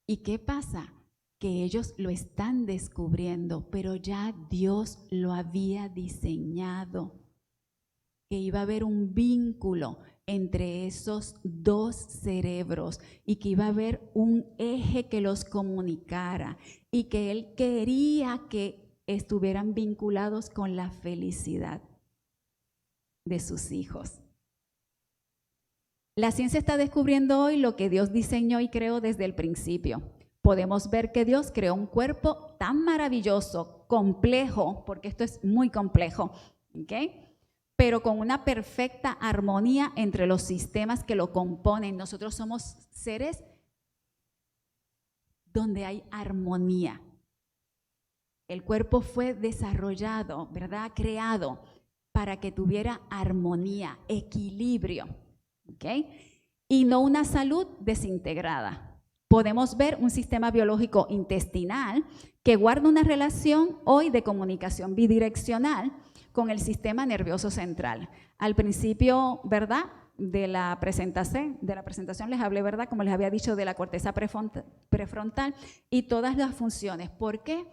¿Y qué pasa? Que ellos lo están descubriendo, pero ya Dios lo había diseñado, que iba a haber un vínculo entre esos dos cerebros y que iba a haber un eje que los comunicara y que Él quería que estuvieran vinculados con la felicidad de sus hijos. La ciencia está descubriendo hoy lo que Dios diseñó y creó desde el principio. Podemos ver que Dios creó un cuerpo tan maravilloso, complejo, porque esto es muy complejo, ¿ok?, pero con una perfecta armonía entre los sistemas que lo componen. Nosotros somos seres donde hay armonía. El cuerpo fue desarrollado, ¿verdad?, creado para que tuviera armonía, equilibrio, ¿ok?, y no una salud desintegrada. podemos ver un sistema biológico intestinal que guarda una relación hoy de comunicación bidireccional con el sistema nervioso central. Al principio, ¿verdad?, de la presentación les hablé, ¿verdad?, como les había dicho, de la corteza prefrontal y todas las funciones. ¿Por qué?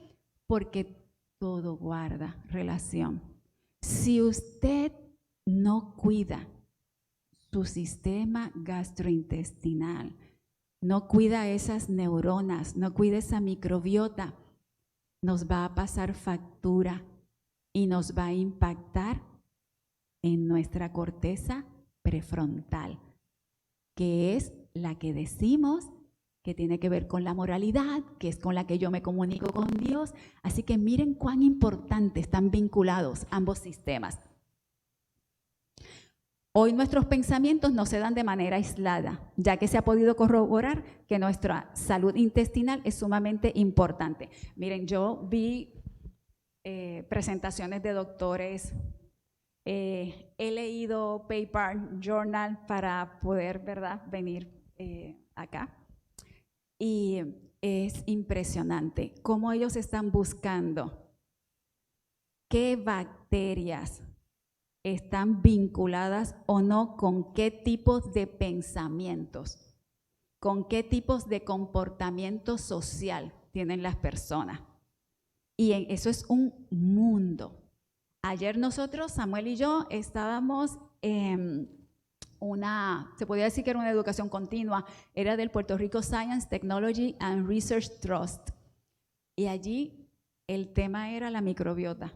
Porque todo guarda relación. Si usted no cuida su sistema gastrointestinal, no cuida esas neuronas, no cuida esa microbiota, nos va a pasar factura y nos va a impactar en nuestra corteza prefrontal, que es la que decimos que tiene que ver con la moralidad, que es con la que yo me comunico con Dios. Así que miren cuán importantes están vinculados ambos sistemas. Hoy nuestros pensamientos no se dan de manera aislada, ya que se ha podido corroborar que nuestra salud intestinal es sumamente importante. Miren, yo vi presentaciones de doctores, he leído paper, journal para poder, ¿verdad?, venir acá. Y es impresionante cómo ellos están buscando qué bacterias están vinculadas o no con qué tipos de pensamientos, con qué tipos de comportamiento social tienen las personas. Y eso es un mundo. Ayer nosotros, Samuel y yo, estábamos en se podía decir que era una educación continua, era del Puerto Rico Science, Technology and Research Trust. Y allí el tema era la microbiota.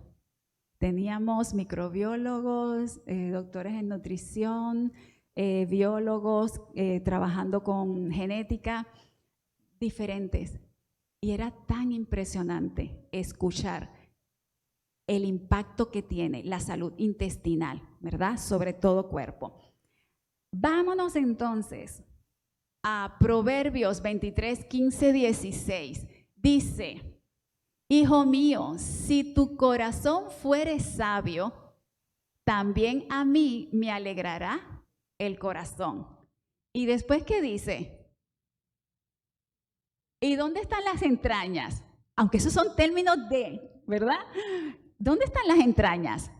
Teníamos microbiólogos, doctores en nutrición, biólogos trabajando con genética, diferentes. Y era tan impresionante escuchar el impacto que tiene la salud intestinal, ¿verdad?, sobre todo cuerpo. Vámonos entonces a Proverbios 23, 15, 16. Dice: hijo mío, si tu corazón fuere sabio, también a mí me alegrará el corazón. Y después, ¿qué dice? ¿Y dónde están las entrañas? Aunque esos son términos ¿verdad? ¿Dónde están las entrañas?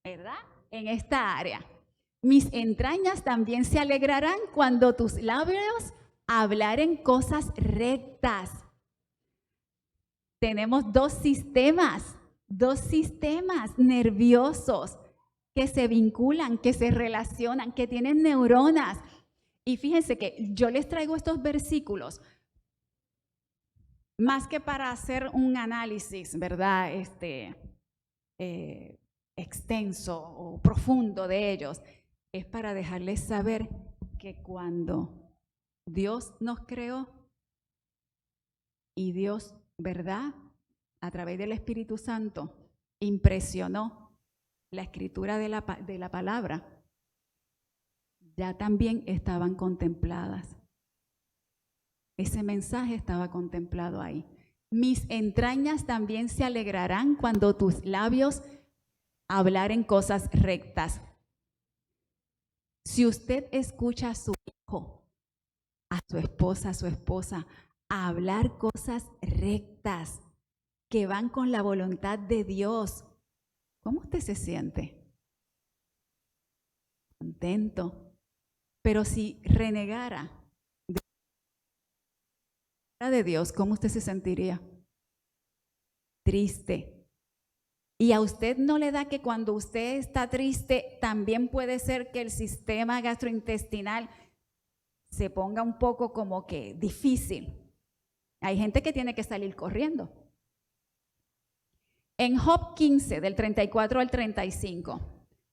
¿Verdad? En esta área. Mis entrañas también se alegrarán cuando tus labios hablaren cosas rectas. Tenemos dos sistemas nerviosos que se vinculan, que se relacionan, que tienen neuronas. Y fíjense que yo les traigo estos versículos más que para hacer un análisis, ¿verdad?, extenso o profundo de ellos. Es para dejarles saber que cuando Dios nos creó y Dios, ¿verdad?, a través del Espíritu Santo impresionó la escritura de la palabra, ya también estaban contempladas. Ese mensaje estaba contemplado ahí. Mis entrañas también se alegrarán cuando tus labios hablaren cosas rectas. Si usted escucha a su hijo, a su esposa, a hablar cosas rectas que van con la voluntad de Dios, ¿cómo usted se siente? Contento. Pero si renegara de Dios, ¿cómo usted se sentiría? Triste. Y a usted no le da que cuando usted está triste, también puede ser que el sistema gastrointestinal se ponga un poco como que difícil. Hay gente que tiene que salir corriendo. En Job 15, del 34 al 35,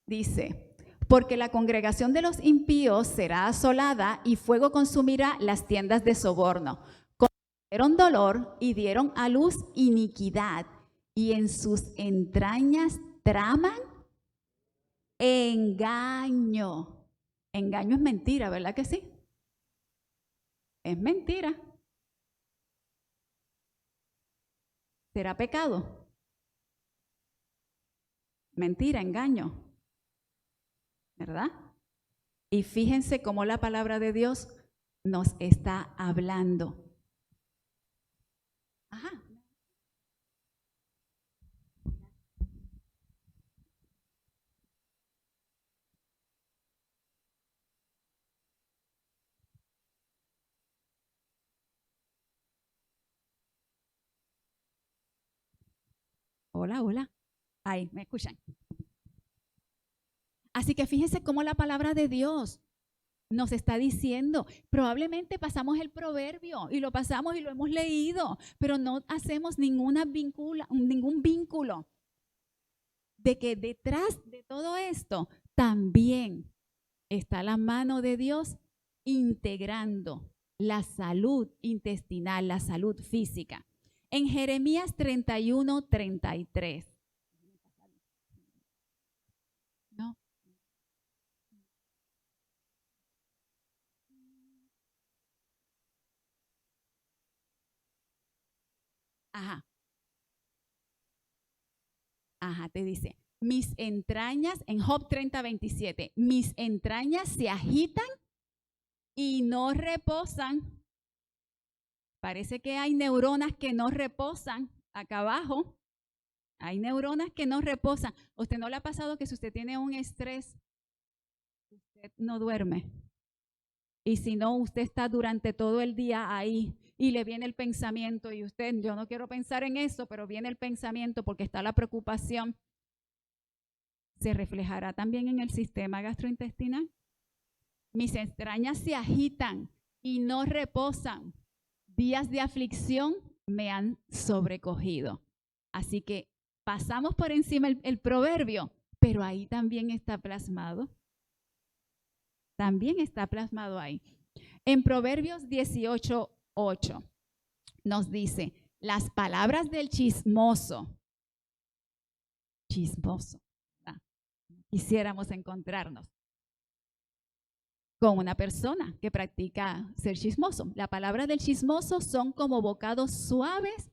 dice: porque la congregación de los impíos será asolada y fuego consumirá las tiendas de soborno. Dieron dolor y dieron a luz iniquidad, y en sus entrañas traman engaño. Engaño es mentira, ¿verdad que sí? Es mentira. ¿Será pecado? Mentira, engaño, ¿verdad? Y fíjense cómo la palabra de Dios nos está hablando. Ajá. Hola, hola. Ahí, ¿me escuchan? Así que fíjense cómo la palabra de Dios nos está diciendo, probablemente pasamos el proverbio y lo pasamos y lo hemos leído, pero no hacemos ningún vínculo de que detrás de todo esto también está la mano de Dios integrando la salud intestinal, la salud física. En Jeremías 31:33. No. Ajá. Ajá, te dice, mis entrañas, en Job 30:27, mis entrañas se agitan y no reposan. Parece que hay neuronas que no reposan acá abajo. Hay neuronas que no reposan. ¿Usted no le ha pasado que si usted tiene un estrés, usted no duerme? Y si no, usted está durante todo el día ahí y le viene el pensamiento y usted, yo no quiero pensar en eso, pero viene el pensamiento porque está la preocupación. ¿Se reflejará también en el sistema gastrointestinal? Mis entrañas se agitan y no reposan. Días de aflicción me han sobrecogido. Así que pasamos por encima el proverbio, pero ahí también está plasmado. También está plasmado ahí. En Proverbios 18:8 nos dice, las palabras del chismoso, quisiéramos encontrarnos con una persona que practica ser chismoso. Las palabras del chismoso son como bocados suaves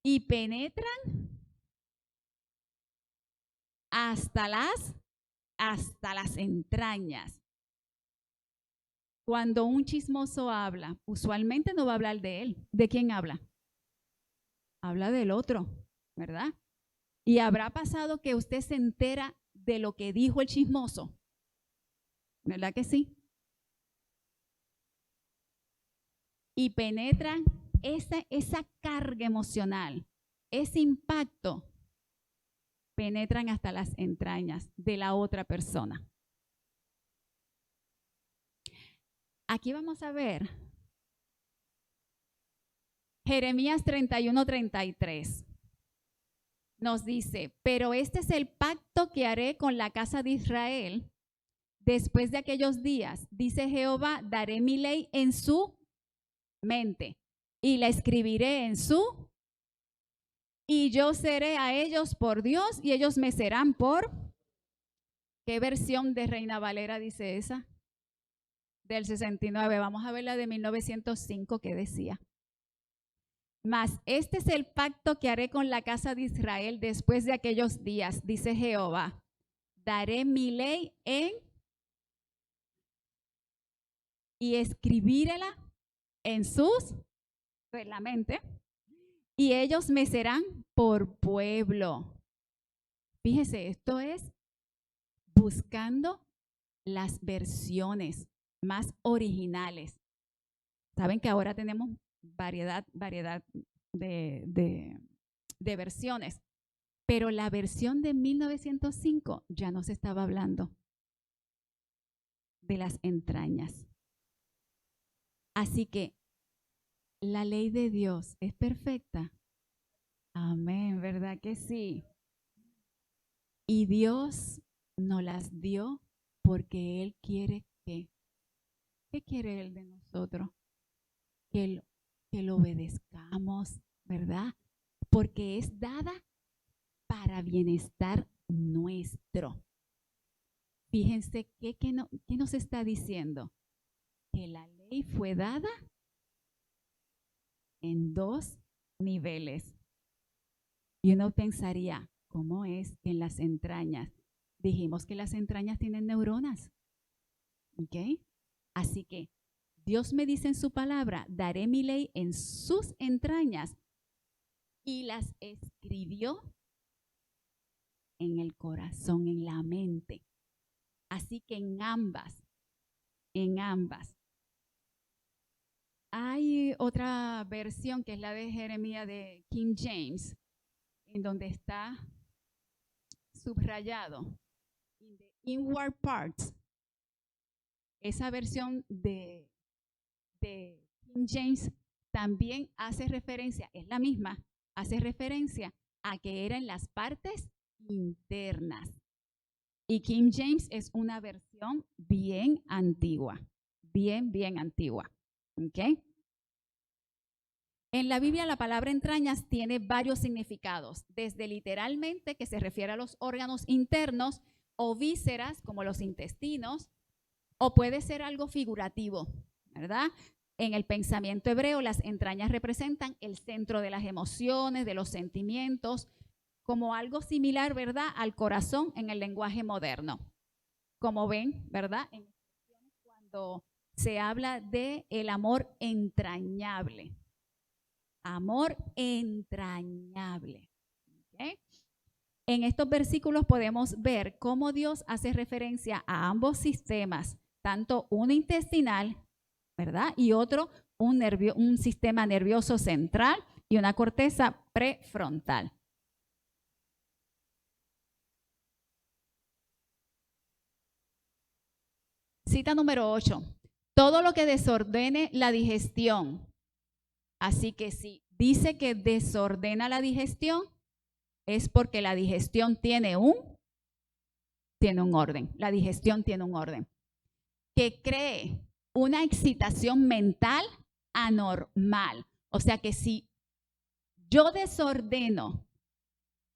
y penetran hasta las entrañas. Cuando un chismoso habla, usualmente no va a hablar de él. ¿De quién habla? Habla del otro, ¿verdad? Y habrá pasado que usted se entera de lo que dijo el chismoso. ¿Verdad que sí? Y penetran esa carga emocional, ese impacto, penetran hasta las entrañas de la otra persona. Aquí vamos a ver Jeremías 31:33. Nos dice, pero este es el pacto que haré con la casa de Israel después de aquellos días, dice Jehová, daré mi ley en su mente y la escribiré en su, y yo seré a ellos por Dios y ellos me serán por. ¿Qué versión de Reina Valera dice esa? Del 69. Vamos a ver la de 1905 que decía. Mas este es el pacto que haré con la casa de Israel después de aquellos días, dice Jehová. Daré mi ley y escribírela en la mente, y ellos me serán por pueblo. Fíjese, esto es buscando las versiones más originales. Saben que ahora tenemos variedad de versiones, pero la versión de 1905 ya nos estaba hablando de las entrañas. Así que la ley de Dios es perfecta. Amén, ¿verdad que sí? Y Dios nos las dio porque Él quiere que. ¿Qué quiere Él de nosotros? Que lo obedezcamos, ¿verdad? Porque es dada para bienestar nuestro. Fíjense ¿qué nos está diciendo? Que la ley fue dada en 2 niveles. Y uno pensaría, ¿cómo es que en las entrañas? Dijimos que las entrañas tienen neuronas. ¿Ok? Así que Dios me dice en su palabra, daré mi ley en sus entrañas, y las escribió en el corazón, en la mente. Así que en ambas. Hay otra versión que es la de Jeremías de King James, en donde está subrayado, in the inward parts. Esa versión de King James también hace referencia, es la misma, hace referencia a que era en las partes internas. Y King James es una versión bien antigua, bien antigua. ¿Ok? En la Biblia la palabra entrañas tiene varios significados, desde literalmente, que se refiere a los órganos internos, o vísceras, como los intestinos, o puede ser algo figurativo, ¿verdad? En el pensamiento hebreo, las entrañas representan el centro de las emociones, de los sentimientos, como algo similar, ¿verdad?, al corazón en el lenguaje moderno. Como ven, ¿verdad?, cuando se habla de el amor entrañable. Amor entrañable. ¿Okay? En estos versículos podemos ver cómo Dios hace referencia a ambos sistemas, tanto uno intestinal, ¿verdad?, y otro, un sistema nervioso central y una corteza prefrontal. Cita número 8. Todo lo que desordene la digestión. Así que si dice que desordena la digestión, es porque la digestión tiene un orden. La digestión tiene un orden. Que cree una excitación mental anormal. O sea que si yo desordeno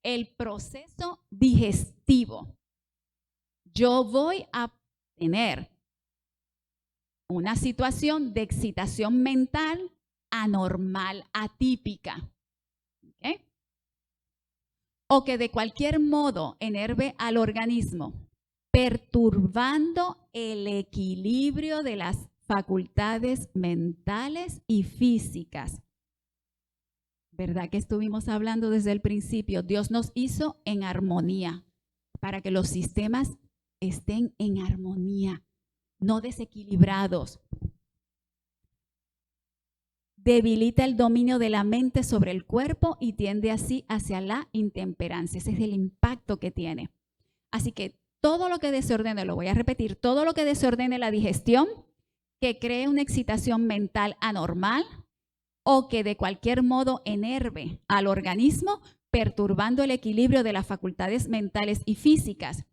el proceso digestivo, yo voy a tener una situación de excitación mental anormal, atípica. ¿Okay? O que de cualquier modo enerve al organismo, perturbando el equilibrio de las facultades mentales y físicas. ¿Verdad que estuvimos hablando desde el principio? Dios nos hizo en armonía, para que los sistemas estén en armonía, no desequilibrados. Debilita el dominio de la mente sobre el cuerpo y tiende así hacia la intemperancia. Ese es el impacto que tiene. Así que todo lo que desordene, lo voy a repetir, todo lo que desordene la digestión, que cree una excitación mental anormal o que de cualquier modo enerve al organismo, perturbando el equilibrio de las facultades mentales y físicas,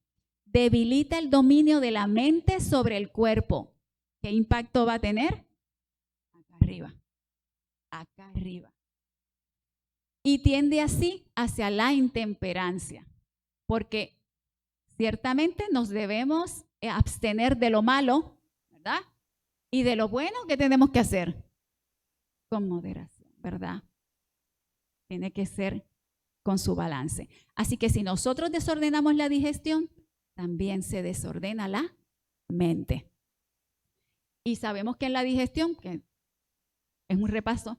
debilita el dominio de la mente sobre el cuerpo. ¿Qué impacto va a tener? Acá arriba. Y tiende así hacia la intemperancia, porque ciertamente nos debemos abstener de lo malo, ¿verdad? Y de lo bueno, ¿qué tenemos que hacer? Con moderación, ¿verdad? Tiene que ser con su balance. Así que si nosotros desordenamos la digestión, también se desordena la mente. Y sabemos que en la digestión, que es un repaso,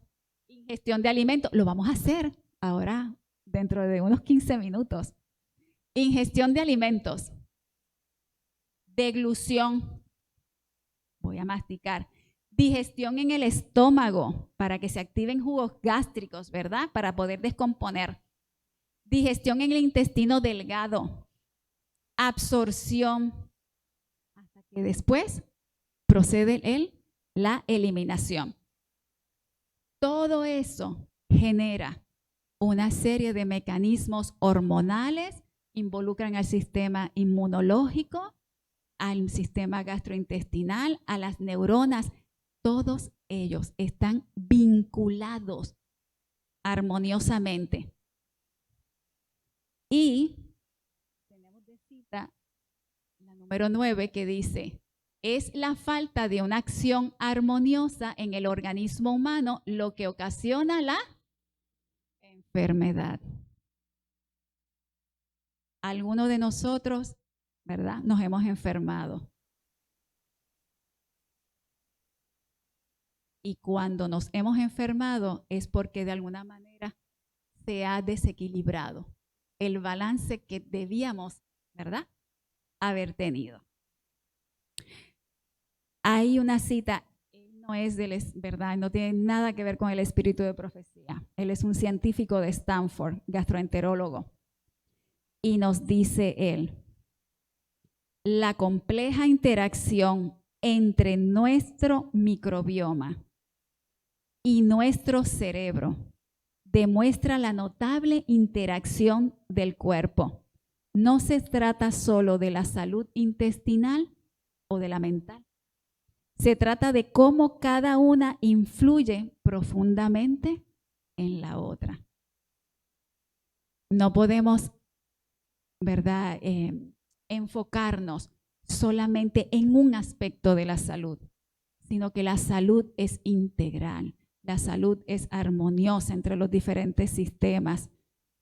ingestión de alimentos, lo vamos a hacer ahora dentro de unos 15 minutos. Ingestión de alimentos, deglución, voy a masticar, digestión en el estómago para que se activen jugos gástricos, ¿verdad? Para poder descomponer. Digestión en el intestino delgado, absorción, hasta que después procede la eliminación. Todo eso genera una serie de mecanismos hormonales, involucran al sistema inmunológico, al sistema gastrointestinal, a las neuronas. Todos ellos están vinculados armoniosamente. Y tenemos de cita la número 9 que dice, es la falta de una acción armoniosa en el organismo humano lo que ocasiona la enfermedad. Algunos de nosotros, ¿verdad?, nos hemos enfermado. Y cuando nos hemos enfermado es porque de alguna manera se ha desequilibrado el balance que debíamos, ¿verdad?, haber tenido. Hay una cita, él no es ¿verdad?, no tiene nada que ver con el espíritu de profecía. Él es un científico de Stanford, gastroenterólogo. Y nos dice él, la compleja interacción entre nuestro microbioma y nuestro cerebro demuestra la notable interacción del cuerpo. No se trata solo de la salud intestinal o de la mental. Se trata de cómo cada una influye profundamente en la otra. No podemos, ¿verdad?, enfocarnos solamente en un aspecto de la salud, sino que la salud es integral. La salud es armoniosa entre los diferentes sistemas.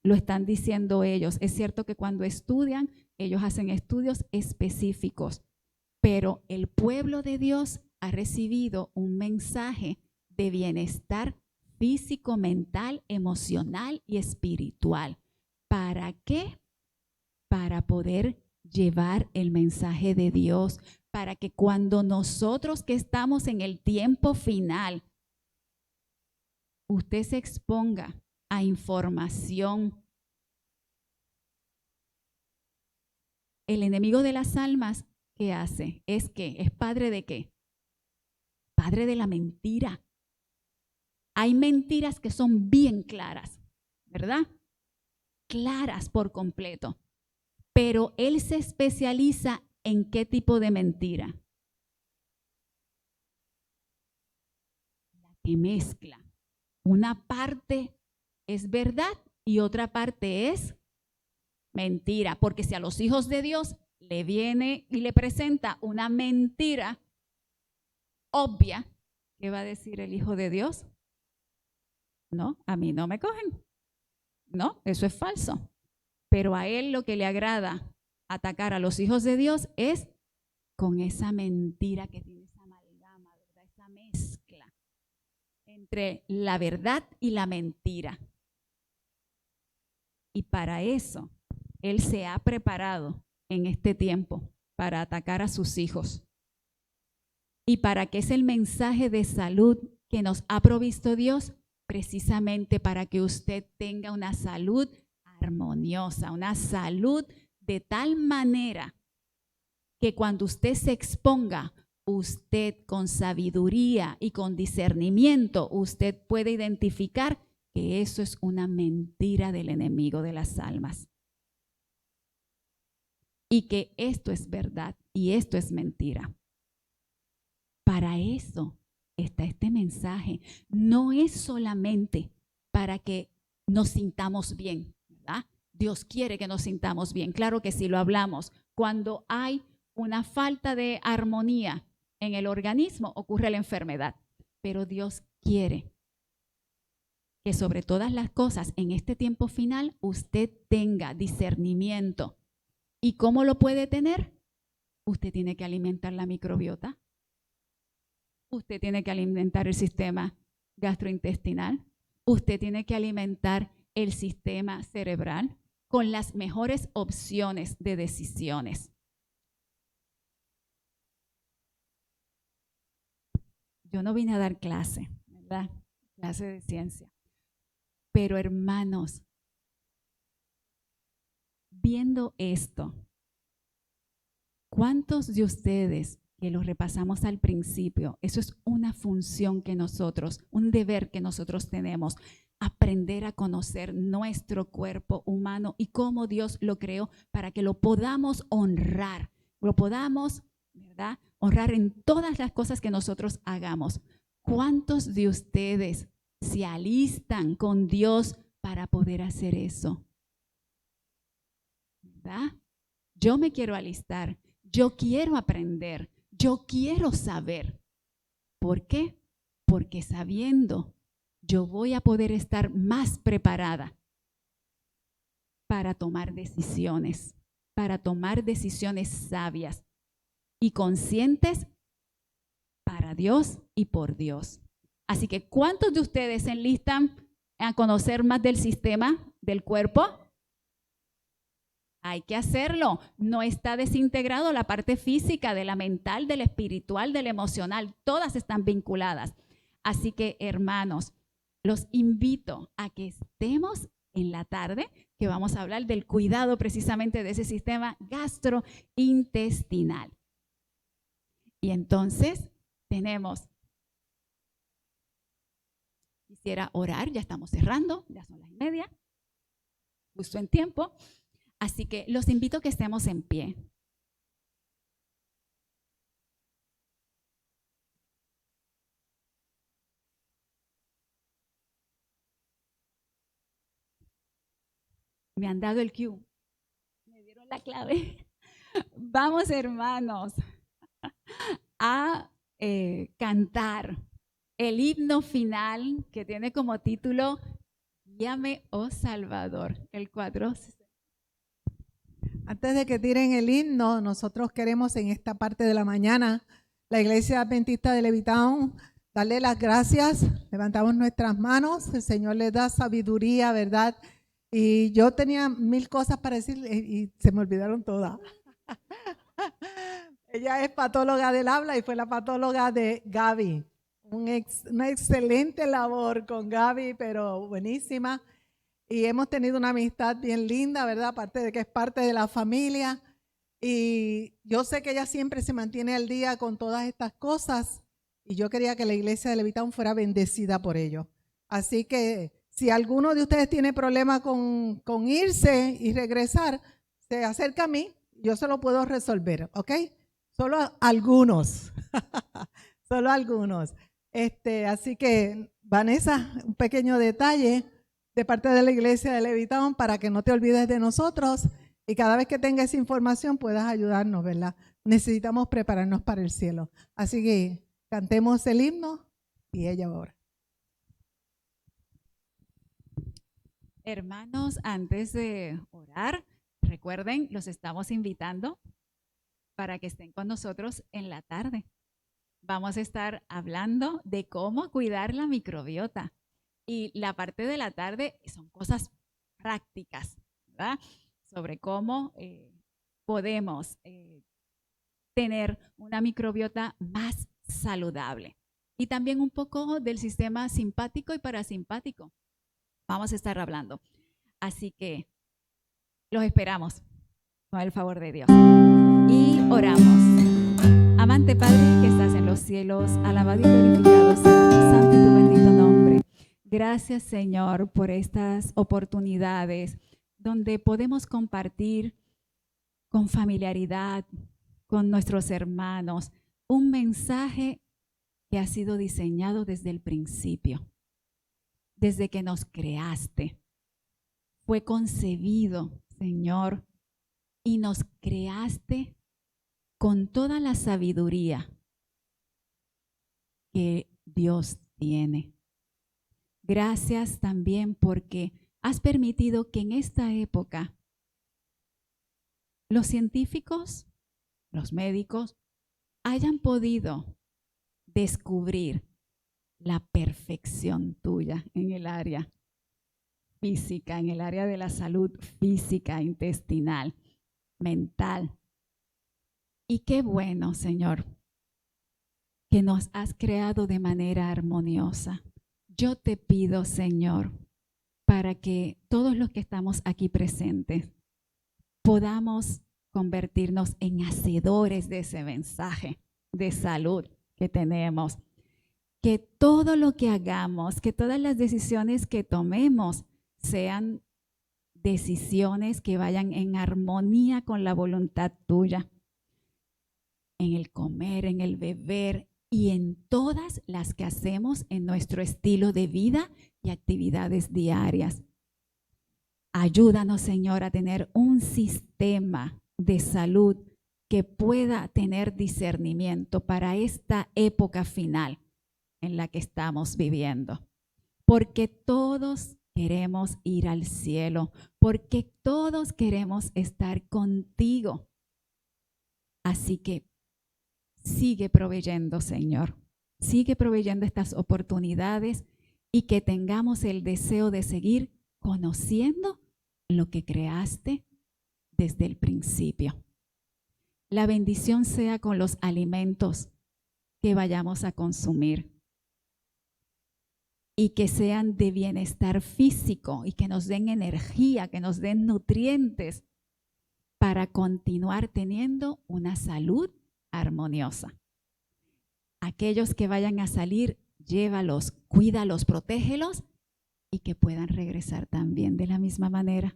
Lo están diciendo ellos. Es cierto que cuando estudian, ellos hacen estudios específicos, pero el pueblo de Dios ha recibido un mensaje de bienestar físico, mental, emocional y espiritual. ¿Para qué? Para poder llevar el mensaje de Dios, para que cuando nosotros que estamos en el tiempo final, usted se exponga a información. El enemigo de las almas, ¿qué hace? ¿Es padre de qué? Padre de la mentira. Hay mentiras que son bien claras, ¿verdad? Claras por completo. Pero él se especializa en qué tipo de mentira. La que mezcla. Una parte es verdad y otra parte es mentira. Porque si a los hijos de Dios le viene y le presenta una mentira obvia, ¿qué va a decir el hijo de Dios? No, a mí no me cogen. No, eso es falso. Pero a él lo que le agrada atacar a los hijos de Dios es con esa mentira que tiene esa amalgama, ¿verdad?, esa mezcla entre la verdad y la mentira. Y para eso, él se ha preparado en este tiempo para atacar a sus hijos. ¿Y para qué es el mensaje de salud que nos ha provisto Dios? Precisamente para que usted tenga una salud armoniosa, una salud de tal manera que cuando usted se exponga, usted con sabiduría y con discernimiento, usted puede identificar que eso es una mentira del enemigo de las almas. Y que esto es verdad y esto es mentira. Para eso está este mensaje. No es solamente para que nos sintamos bien, ¿verdad? Dios quiere que nos sintamos bien. Claro que sí, lo hablamos. Cuando hay una falta de armonía en el organismo, ocurre la enfermedad. Pero Dios quiere que sobre todas las cosas, en este tiempo final, usted tenga discernimiento. ¿Y cómo lo puede tener? Usted tiene que alimentar la microbiota. Usted tiene que alimentar el sistema gastrointestinal. Usted tiene que alimentar el sistema cerebral con las mejores opciones de decisiones. Yo no vine a dar clase, ¿verdad? Clase de ciencia. Pero hermanos, viendo esto, ¿cuántos de ustedes que lo repasamos al principio? Eso es una función que nosotros, un deber que nosotros tenemos, aprender a conocer nuestro cuerpo humano y cómo Dios lo creó para que lo podamos honrar, lo podamos, ¿verdad?, honrar en todas las cosas que nosotros hagamos. ¿Cuántos de ustedes se alistan con Dios para poder hacer eso? ¿Verdad? Yo me quiero alistar, yo quiero aprender, yo quiero saber. ¿Por qué? Porque sabiendo, yo voy a poder estar más preparada para tomar decisiones sabias y conscientes para Dios y por Dios. Así que, ¿cuántos de ustedes se enlistan a conocer más del sistema del cuerpo? Hay que hacerlo. No está desintegrado la parte física, de la mental, del espiritual, del emocional. Todas están vinculadas. Así que, hermanos, los invito a que estemos en la tarde, que vamos a hablar del cuidado precisamente de ese sistema gastrointestinal. Y entonces tenemos, quisiera orar, ya estamos cerrando, ya son las 1:30, justo en tiempo. Así que los invito a que estemos en pie. Me han dado el cue, me dieron la clave. Vamos, hermanos, a cantar el himno final que tiene como título Guíame, oh Salvador, el 4. Antes de que tiren el himno, nosotros queremos en esta parte de la mañana, la Iglesia Adventista de Levittown, darle las gracias. Levantamos nuestras manos, el Señor les da sabiduría, ¿verdad? Y yo tenía 1000 cosas para decir y se me olvidaron todas. Ella es patóloga del habla y fue la patóloga de Gaby. Una excelente labor con Gaby, pero buenísima. Y hemos tenido una amistad bien linda, ¿verdad? Aparte de que es parte de la familia. Y yo sé que ella siempre se mantiene al día con todas estas cosas. Y yo quería que la iglesia de Levittown fuera bendecida por ello. Así que si alguno de ustedes tiene problema con irse y regresar, se acerca a mí. Yo se lo puedo resolver, ¿ok? Solo algunos. Solo algunos. Así que, Vanessa, un pequeño detalle de parte de la iglesia de Levittown para que no te olvides de nosotros y cada vez que tengas esa información puedas ayudarnos, ¿verdad? Necesitamos prepararnos para el cielo. Así que cantemos el himno y ella ahora. Hermanos, antes de orar, recuerden, los estamos invitando para que estén con nosotros en la tarde. Vamos a estar hablando de cómo cuidar la microbiota. Y la parte de la tarde son cosas prácticas, ¿verdad? Sobre cómo podemos tener una microbiota más saludable. Y también un poco del sistema simpático y parasimpático. Vamos a estar hablando. Así que los esperamos con el favor de Dios. Y oramos. Amante Padre que estás en los cielos, alabado y glorificado sea tu santo y tu bendito nombre. Gracias, Señor, por estas oportunidades donde podemos compartir con familiaridad con nuestros hermanos un mensaje que ha sido diseñado desde el principio, desde que nos creaste. Fue concebido, Señor, y nos creaste con toda la sabiduría que Dios tiene. Gracias también porque has permitido que en esta época los científicos, los médicos, hayan podido descubrir la perfección tuya en el área física, en el área de la salud física, intestinal, mental. Y qué bueno, Señor, que nos has creado de manera armoniosa. Yo te pido, Señor, para que todos los que estamos aquí presentes podamos convertirnos en hacedores de ese mensaje de salud que tenemos. Que todo lo que hagamos, que todas las decisiones que tomemos sean decisiones que vayan en armonía con la voluntad tuya. En el comer, en el beber y en todas las que hacemos en nuestro estilo de vida y actividades diarias. Ayúdanos, Señor, a tener un sistema de salud que pueda tener discernimiento para esta época final en la que estamos viviendo. Porque todos queremos ir al cielo, porque todos queremos estar contigo. Así que sigue proveyendo, Señor. Sigue proveyendo estas oportunidades y que tengamos el deseo de seguir conociendo lo que creaste desde el principio. La bendición sea con los alimentos que vayamos a consumir y que sean de bienestar físico y que nos den energía, que nos den nutrientes para continuar teniendo una salud armoniosa. Aquellos que vayan a salir, llévalos, cuídalos, protégelos y que puedan regresar también de la misma manera.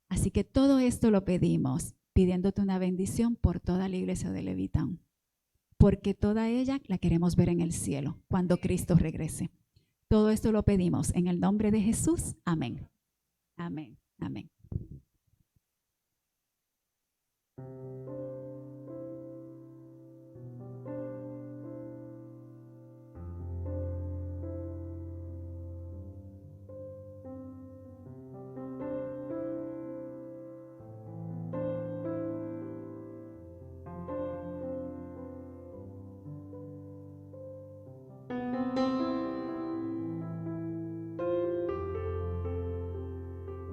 Así que todo esto lo pedimos, pidiéndote una bendición por toda la iglesia de Levitown, porque toda ella la queremos ver en el cielo cuando Cristo regrese. Todo esto lo pedimos en el nombre de Jesús. Amén. Amén. Amén.